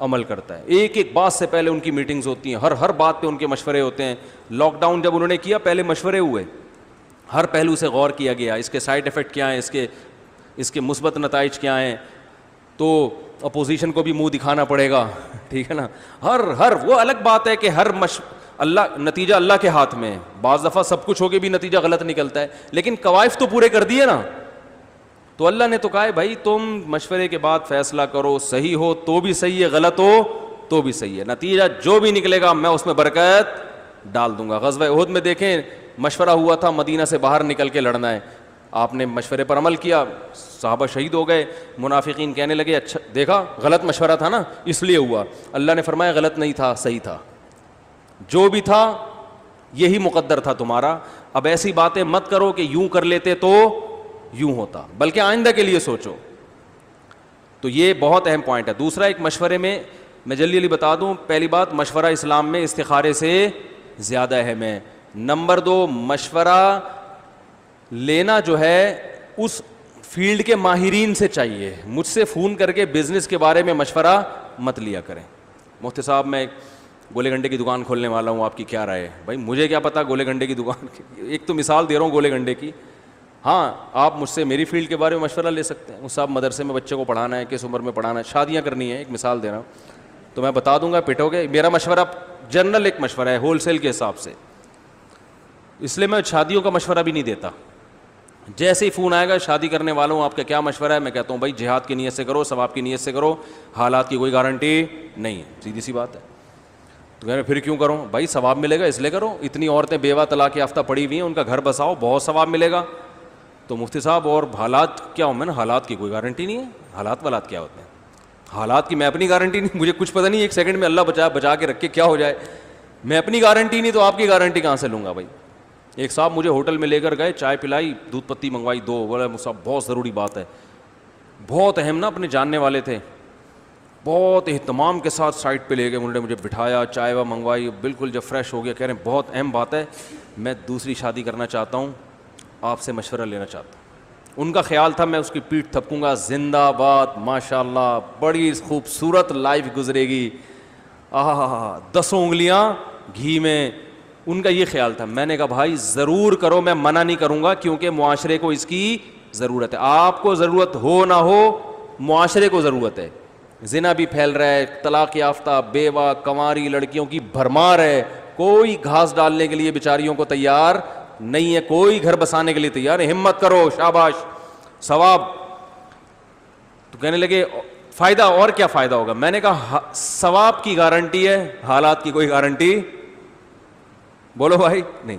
عمل کرتا ہے. ایک ایک بات سے پہلے ان کی میٹنگز ہوتی ہیں, ہر بات پہ ان کے مشورے ہوتے ہیں. لاک ڈاؤن جب انہوں نے کیا پہلے مشورے ہوئے, ہر پہلو سے غور کیا گیا, اس کے سائیڈ ایفیکٹ کیا ہیں, اس کے مثبت نتائج کیا ہیں. تو اپوزیشن کو بھی منہ دکھانا پڑے گا, ٹھیک ہے نا. ہر وہ الگ بات ہے کہ اللہ نتیجہ اللہ کے ہاتھ میں ہے. بعض دفعہ سب کچھ ہو کے بھی نتیجہ غلط نکلتا ہے, لیکن قوائف تو پورے کر دیے نا. تو اللہ نے تو کہا ہے بھائی تم مشورے کے بعد فیصلہ کرو, صحیح ہو تو بھی صحیح ہے, غلط ہو تو بھی صحیح ہے, نتیجہ جو بھی نکلے گا میں اس میں برکت ڈال دوں گا. غزوہ احد میں دیکھیں مشورہ ہوا تھا مدینہ سے باہر نکل کے لڑنا ہے, آپ نے مشورے پر عمل کیا, صحابہ شہید ہو گئے. منافقین کہنے لگے اچھا دیکھا غلط مشورہ تھا نا اس لیے ہوا. اللہ نے فرمایا غلط نہیں تھا, صحیح تھا, جو بھی تھا یہی مقدر تھا تمہارا. اب ایسی باتیں مت کرو کہ یوں کر لیتے تو یوں ہوتا, بلکہ آئندہ کے لیے سوچو. تو یہ بہت اہم پوائنٹ ہے. دوسرا ایک مشورے میں جلدی بتا دوں, پہلی بات مشورہ اسلام میں استخارے سے زیادہ اہم ہے. نمبر 2 مشورہ لینا جو ہے اس فیلڈ کے ماہرین سے چاہیے. مجھ سے فون کر کے بزنس کے بارے میں مشورہ مت لیا کریں. مفتی صاحب میں گولے گنڈے کی دکان کھولنے والا ہوں, آپ کی کیا رائے ہے؟ بھائی مجھے کیا پتا گولے گنڈے کی دکان کی, ایک تو مثال دے رہا ہوں گولے گنڈے کی. ہاں آپ مجھ سے میری فیلڈ کے بارے میں مشورہ لے سکتے ہیں. صاحب مدرسے میں بچے کو پڑھانا ہے, کس عمر میں پڑھانا ہے, شادیاں کرنی ہے, ایک مثال دے رہا ہوں, تو میں بتا دوں گا پٹو گے. میرا مشورہ جنرل ایک مشورہ ہے, ہول سیل کے حساب سے, اس لیے میں شادیوں کا مشورہ بھی نہیں دیتا. جیسے ہی فون آئے گا شادی کرنے والوں آپ کا کیا مشورہ ہے, میں کہتا ہوں بھائی جہاد کی نیت سے کرو, ثواب کی نیت سے کرو, حالات کی کوئی گارنٹی نہیں ہے, سیدھی سی بات ہے. تو کہہ رہے پھر کیوں کروں بھائی, ثواب ملے گا اس لیے کرو. اتنی عورتیں بیوہ طلاق یافتہ پڑی ہوئی ہیں, ان کا گھر بساؤ, بہت ثواب ملے گا. تو مفتی صاحب اور حالات کیا ہوں میں نا, حالات کی کوئی گارنٹی نہیں ہے. حالات کیا ہوتے ہیں, حالات کی میں اپنی گارنٹی نہیں, مجھے کچھ پتہ نہیں ایک سیکنڈ میں اللہ بچا کے رکھ کے کیا ہو جائے. میں اپنی گارنٹی نہیں تو آپ کی گارنٹی کہاں سے لوں گا بھائی. ایک صاحب مجھے ہوٹل میں لے کر گئے, چائے پلائی, دودھ پتی منگوائی 2, بولا صاحب بہت ضروری بات ہے, بہت اہم نا, اپنے جاننے والے تھے, بہت اہتمام کے ساتھ سائٹ پہ لے گئے, انہوں نے مجھے بٹھایا, چائے وہ منگوائی, بالکل جب فریش ہو گیا کہہ رہے ہیں بہت اہم بات ہے, میں دوسری شادی کرنا چاہتا ہوں, آپ سے مشورہ لینا چاہتا ہوں. ان کا خیال تھا میں اس کی پیٹھ تھپکوں گا, زندہ باد ماشاء اللہ بڑی خوبصورت لائف گزرے گی, 10 انگلیاں گھی میں, ان کا یہ خیال تھا. میں نے کہا بھائی ضرور کرو, میں منع نہیں کروں گا, کیونکہ معاشرے کو اس کی ضرورت ہے. آپ کو ضرورت ہو نہ ہو, معاشرے کو ضرورت ہے. زنا بھی پھیل رہا ہے, طلاق یافتہ بیوہ کنواری لڑکیوں کی بھرمار ہے, کوئی گھاس ڈالنے کے لیے بیچاریوں کو تیار نہیں ہے, کوئی گھر بسانے کے لیے تیار ہے. ہمت کرو, شاباش, ثواب. تو کہنے لگے فائدہ, اور کیا فائدہ ہوگا؟ میں نے کہا ثواب کی گارنٹی ہے, حالات کی کوئی گارنٹی. بولو بھائی نہیں.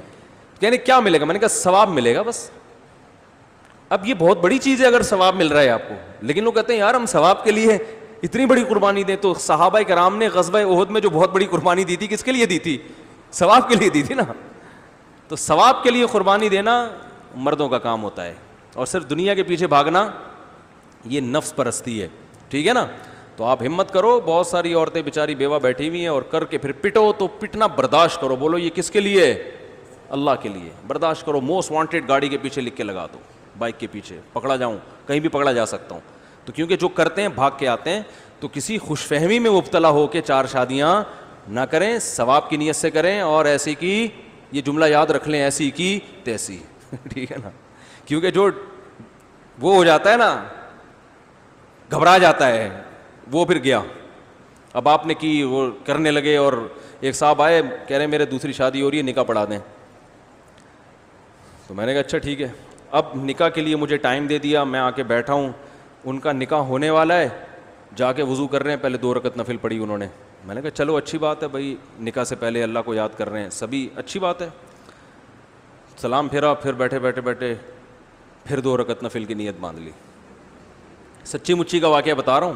کہنے کیا ملے گا؟ میں نے کہا ثواب ملے گا بس. اب یہ بہت بڑی چیز ہے اگر ثواب مل رہا ہے آپ کو, لیکن لوگ کہتے ہیں یار ہم ثواب کے لیے اتنی بڑی قربانی دیں. تو صحابہ کرام نے غزوہ احد میں جو بہت بڑی قربانی دی تھی, کس کے لیے دی تھی؟ ثواب کے لیے دی تھی نا. تو ثواب کے لیے قربانی دینا مردوں کا کام ہوتا ہے, اور صرف دنیا کے پیچھے بھاگنا یہ نفس پرستی ہے, ٹھیک ہے نا. تو آپ ہمت کرو, بہت ساری عورتیں بیچاری بیوہ بیٹھی ہوئی ہیں, اور کر کے پھر پٹو تو پٹنا برداشت کرو, بولو یہ کس کے لیے ہے؟ اللہ کے لیے. برداشت کرو. موسٹ وانٹیڈ گاڑی کے پیچھے لکھ کے لگا دو, بائک کے پیچھے پکڑا جاؤں, کہیں بھی پکڑا جا سکتا ہوں. تو کیونکہ جو کرتے ہیں بھاگ کے آتے ہیں, تو کسی خوش فہمی میں مبتلا ہو کے 4 شادیاں نہ کریں, ثواب کی نیت سے کریں. اور ایسی کی, یہ جملہ یاد رکھ لیں, ایسی کی تیسی, ٹھیک ہے نا. کیونکہ جو وہ ہو جاتا ہے نا, گھبرا جاتا ہے, وہ پھر گیا. اب آپ نے کی, وہ کرنے لگے, اور ایک صاحب آئے کہہ رہے میرے دوسری شادی ہو رہی ہے, نکاح پڑھا دیں. تو میں نے کہا اچھا ٹھیک ہے. اب نکاح کے لیے مجھے ٹائم دے دیا, میں آ کے بیٹھا ہوں, ان کا نکاح ہونے والا ہے, جا کے وضو کر رہے ہیں, پہلے 2 رکعت نفل پڑھی انہوں نے. میں نے کہا چلو اچھی بات ہے بھائی, نکاح سے پہلے اللہ کو یاد کر رہے ہیں, سبھی اچھی بات ہے. سلام پھیرا, پھر بیٹھے پھر 2 رکعت نفل کی نیت باندھ لی. سچی مچی کا واقعہ بتا رہا ہوں.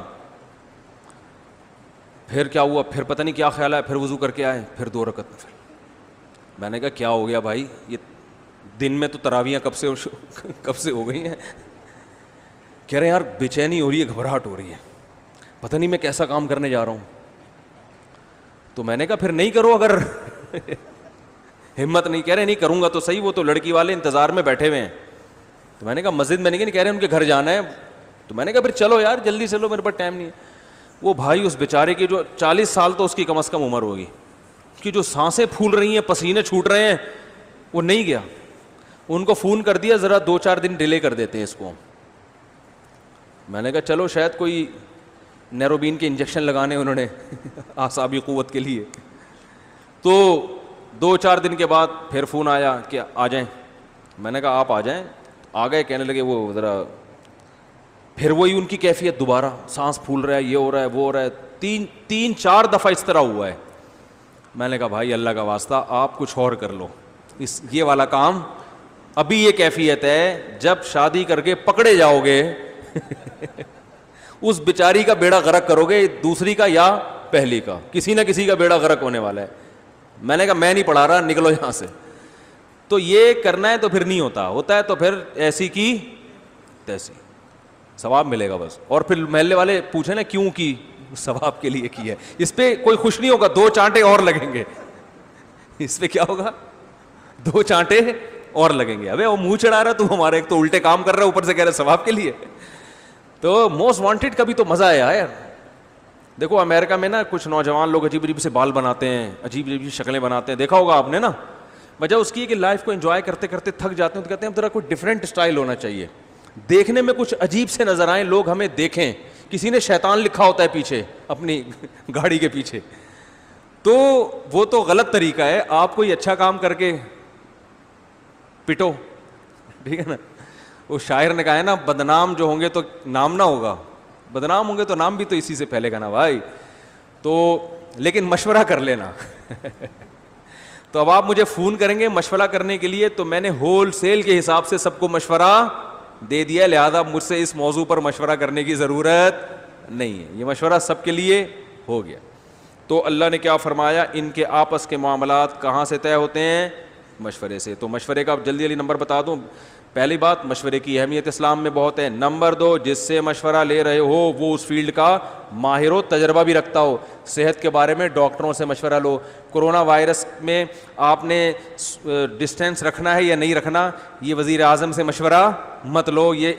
پھر کیا ہوا, پھر پتہ نہیں کیا خیال ہے, پھر وضو کر کے آئے, پھر 2 رکعت نفل. میں نے کہا کیا ہو گیا بھائی, یہ دن میں تو تراویحیں کب سے ہو گئی ہیں. کہہ رہے ہیں یار بے چینی ہو رہی ہے, گھبراہٹ ہو رہی ہے, پتہ نہیں میں کیسا کام کرنے جا رہا ہوں. تو میں نے کہا پھر نہیں کرو, اگر ہمت نہیں. کہہ رہے نہیں کروں گا تو صحیح, وہ تو لڑکی والے انتظار میں بیٹھے ہوئے ہیں. تو میں نے کہا مسجد میں نہیں, کہہ رہے ہیں ان کے گھر جانا ہے. تو میں نے کہا پھر چلو یار جلدی چلو, میرے پاس ٹائم نہیں ہے. وہ بھائی اس بیچارے کی جو 40 سال تو اس کی کم از کم عمر ہوگی, کہ جو سانسیں پھول رہی ہیں, پسینے چھوٹ رہے ہیں, وہ نہیں گیا. ان کو فون کر دیا ذرا 2-4 دن ڈیلے کر دیتے ہیں اس کو. میں نے کہا چلو شاید کوئی نیروبین کے انجیکشن لگانے انہوں نے اعصابی قوت کے لیے. تو 2-4 دن کے بعد پھر فون آیا کہ آ جائیں. میں نے کہا آپ آ جائیں. آ گئے, کہنے لگے وہ ذرا پھر وہی ان کی کیفیت دوبارہ, سانس پھول رہا ہے, یہ ہو رہا ہے, وہ ہو رہا ہے. 3-4 دفعہ اس طرح ہوا ہے. میں نے کہا بھائی اللہ کا واسطہ آپ کچھ اور کر لو, یہ والا کام ابھی یہ کیفیت ہے, جب شادی کر کے پکڑے جاؤ گے اس بیچاری کا بیڑا غرق کرو گے, دوسری کا یا پہلی کا, کسی نہ کسی کا بیڑا غرق ہونے والا ہے. میں نے کہا میں نہیں پڑھا رہا, نکلو یہاں سے. تو یہ کرنا ہے تو پھر نہیں ہوتا ہے تو پھر ایسی کی تیسی, ثواب ملے گا بس. اور پھر محلے والے پوچھیں نا کیوں کی, ثواب کے لیے کی ہے. اس پہ کوئی خوش نہیں ہوگا, 2 چانٹے اور لگیں گے. اس پہ کیا ہوگا, 2 چانٹے اور لگیں گے. ابے وہ منہ چڑھا رہا تو ہمارا, ایک تو الٹے کام کر رہا ہے, اوپر سے کہہ رہا ہے ثواب کے لیے. تو موسٹ وانٹیڈ کا بھی تو مزہ آیا یار. دیکھو امریکہ میں نا کچھ نوجوان لوگ عجیب عجیب سے بال بناتے ہیں, عجیب عجیب شکلیں بناتے ہیں, دیکھا ہوگا آپ نے نا. وجہ اس کی ہے کہ لائف کو انجوائے کرتے کرتے تھک جاتے ہیں, تو کہتے ہیں اب ذرا کوئی ڈفرینٹ اسٹائل ہونا چاہیے, دیکھنے میں کچھ عجیب سے نظر آئیں, لوگ ہمیں دیکھیں. کسی نے شیطان لکھا ہوتا ہے پیچھے اپنی گاڑی کے پیچھے, تو وہ تو غلط طریقہ ہے. آپ کوئی اچھا کام کر کے پٹو, ٹھیک ہے نا. وہ شاعر نے کہا ہے نا, بدنام جو ہوں گے تو نام نہ ہوگا, بدنام ہوں گے تو نام بھی تو اسی سے پھیلے گا نا بھائی. تو لیکن مشورہ کر لینا. تو اب آپ مجھے فون کریں گے مشورہ کرنے کے لیے, تو میں نے ہول سیل کے حساب سے سب کو مشورہ دے دیا, لہذا مجھ سے اس موضوع پر مشورہ کرنے کی ضرورت نہیں ہے. یہ مشورہ سب کے لیے ہو گیا. تو اللہ نے کیا فرمایا, ان کے آپس کے معاملات کہاں سے طے ہوتے ہیں, مشورے سے. تو مشورے کا جلدی جلدی نمبر بتا دوں. پہلی بات, مشورے کی اہمیت اسلام میں بہت ہے. نمبر 2, جس سے مشورہ لے رہے ہو وہ اس فیلڈ کا ماہر و تجربہ بھی رکھتا ہو. صحت کے بارے میں ڈاکٹروں سے مشورہ لو. کرونا وائرس میں آپ نے ڈسٹینس رکھنا ہے یا نہیں رکھنا, یہ وزیر اعظم سے مشورہ مت لو, یہ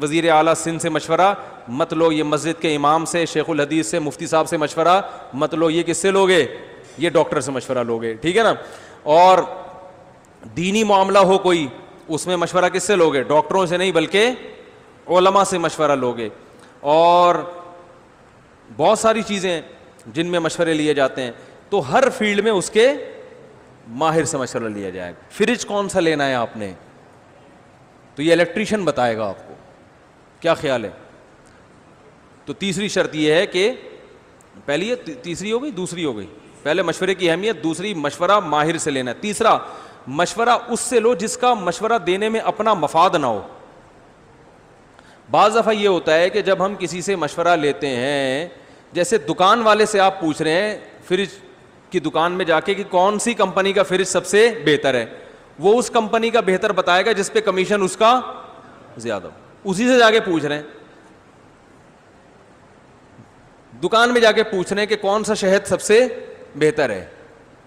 وزیر اعلیٰ سندھ سے مشورہ مت لو, یہ مسجد کے امام سے, شیخ الحدیث سے, مفتی صاحب سے مشورہ مت لو. یہ کس سے لوگے, یہ ڈاکٹر سے مشورہ لوگے, ٹھیک ہے نا. اور دینی معاملہ ہو کوئی, اس میں مشورہ کس سے لوگے, ڈاکٹروں سے نہیں بلکہ علماء سے مشورہ لوگے. اور بہت ساری چیزیں جن میں مشورے لیے جاتے ہیں, تو ہر فیلڈ میں اس کے ماہر سے مشورہ لیا جائے گا. فریج کون سا لینا ہے آپ نے, تو یہ الیکٹریشین بتائے گا آپ کو, کیا خیال ہے. تو تیسری شرط یہ ہے کہ پہلی ہے, تیسری ہو گئی, دوسری ہو گئی. پہلے مشورے کی اہمیت, دوسری مشورہ ماہر سے لینا ہے, تیسرا مشورہ اس سے لو جس کا مشورہ دینے میں اپنا مفاد نہ ہو. بعض دفعہ یہ ہوتا ہے کہ جب ہم کسی سے مشورہ لیتے ہیں, جیسے دکان والے سے آپ پوچھ رہے ہیں فریج کی دکان میں جا کے کہ کون سی کمپنی کا فریج سب سے بہتر ہے, وہ اس کمپنی کا بہتر بتائے گا جس پہ کمیشن اس کا زیادہ ہو. اسی سے جا کے پوچھ رہے ہیں, دکان میں جا کے پوچھ رہے ہیں کہ کون سا شہد سب سے بہتر ہے,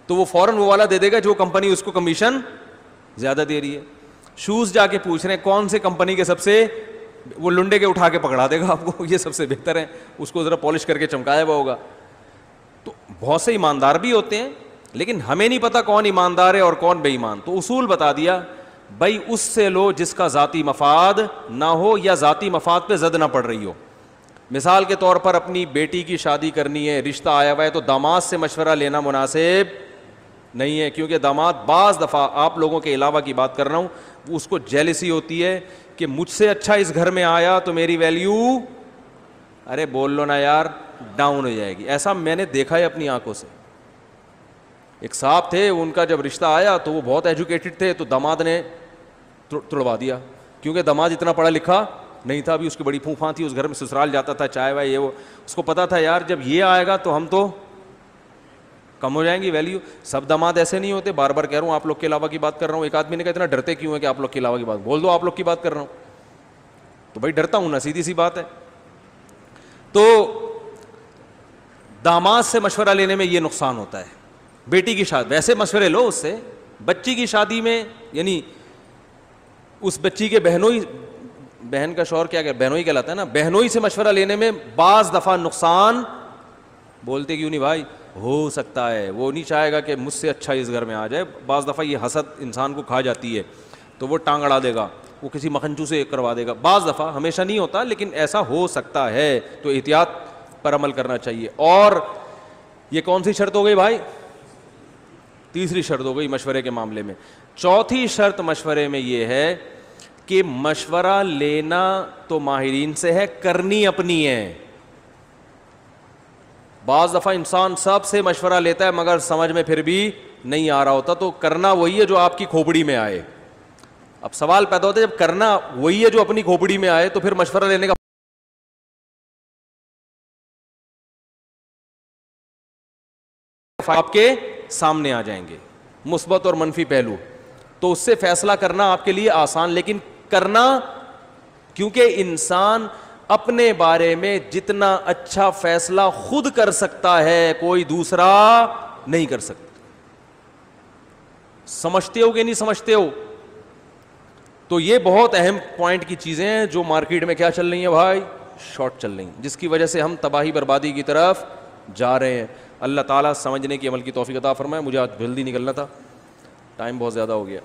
تو وہ فوراً وہ والا دے دے گا جو کمپنی اس کو کمیشن زیادہ دے رہی ہے. شوز جا کے پوچھ رہے ہیں کون سے کمپنی کے سب سے, وہ لنڈے کے اٹھا کے پکڑا دے گا آپ کو, یہ سب سے بہتر ہے, اس کو ذرا پالش کر کے چمکایا ہوا ہوگا. تو بہت سے ایماندار بھی ہوتے ہیں, لیکن ہمیں نہیں پتا کون ایماندار ہے اور کون بے ایمان. تو اصول بتا دیا, بھائی اس سے لو جس کا ذاتی مفاد نہ ہو یا ذاتی مفاد پہ زد نہ پڑ رہی ہو. مثال کے طور پر اپنی بیٹی کی شادی کرنی ہے, رشتہ آیا ہوا ہے, تو داماد سے مشورہ لینا مناسب نہیں ہے, کیونکہ داماد بعض دفعہ, آپ لوگوں کے علاوہ کی بات کر رہا ہوں, اس کو جیلسی ہوتی ہے کہ مجھ سے اچھا اس گھر میں آیا تو میری ویلیو, ارے بول لو نا یار, ڈاؤن ہو جائے گی. ایسا میں نے دیکھا ہے اپنی آنکھوں سے. ایک صاحب تھے, ان کا جب رشتہ آیا تو وہ بہت ایجوکیٹڈ تھے, تو داماد نے تڑوا دیا, کیونکہ داماد اتنا پڑھا لکھا نہیں تھا. ابھی اس کی بڑی پھوپھاں تھی, اس گھر میں سسرال جاتا تھا, چائے وائے یہ وہ, اس کو پتا تھا یار جب یہ آئے گا تو ہم تو کم ہو جائیں گی ویلیو. سب داماد ایسے نہیں ہوتے, بار بار کہہ رہا ہوں, آپ لوگ کے علاوہ کی بات کر رہا ہوں. ایک آدمی نے کہا اتنا ڈرتے کیوں ہے کہ آپ لوگ کے علاوہ کی بات, بول دو آپ لوگ کی بات کر رہا ہوں. تو بھائی ڈرتا ہوں نا, سیدھی سی بات ہے. تو داماد سے مشورہ لینے میں یہ نقصان ہوتا ہے. بیٹی کی شادی ویسے مشورے لو اس سے, بچی کی شادی میں یعنی اس بچی کے بہنوئی, بہن کا شوہر کیا کہ بہنوئی کہلاتا ہے نا, بہنوئی سے مشورہ لینے میں بعض دفعہ نقصان, بولتے کیوں نہیں بھائی, ہو سکتا ہے وہ نہیں چاہے گا کہ مجھ سے اچھا اس گھر میں آ جائے. بعض دفعہ یہ حسد انسان کو کھا جاتی ہے, تو وہ ٹانگ اڑا دے گا, وہ کسی مکھنچو سے کروا دے گا. بعض دفعہ, ہمیشہ نہیں ہوتا, لیکن ایسا ہو سکتا ہے. تو احتیاط پر عمل کرنا چاہیے. اور یہ کون سی شرط ہو گئی بھائی؟ تیسری شرط ہو گئی مشورے کے معاملے میں. چوتھی شرط مشورے میں یہ ہے کہ مشورہ لینا تو ماہرین سے ہے, کرنی اپنی ہے. بعض دفعہ انسان سب سے مشورہ لیتا ہے مگر سمجھ میں پھر بھی نہیں آ رہا ہوتا, تو کرنا وہی ہے جو آپ کی کھوپڑی میں آئے. اب سوال پیدا ہوتا ہے جب کرنا وہی ہے جو اپنی کھوپڑی میں آئے تو پھر مشورہ لینے کا آپ کے سامنے آ جائیں گے مثبت اور منفی پہلو, تو اس سے فیصلہ کرنا آپ کے لیے آسان. لیکن کرنا, کیونکہ انسان اپنے بارے میں جتنا اچھا فیصلہ خود کر سکتا ہے کوئی دوسرا نہیں کر سکتا. سمجھتے ہو کہ نہیں سمجھتے ہو؟ تو یہ بہت اہم پوائنٹ کی چیزیں ہیں جو مارکیٹ میں کیا چل رہی ہیں بھائی؟ شارٹ چل رہی ہیں, جس کی وجہ سے ہم تباہی بربادی کی طرف جا رہے ہیں. اللہ تعالیٰ سمجھنے کی عمل کی توفیق عطا فرمائے. مجھے آج جلدی نکلنا تھا, ٹائم بہت زیادہ ہو گیا.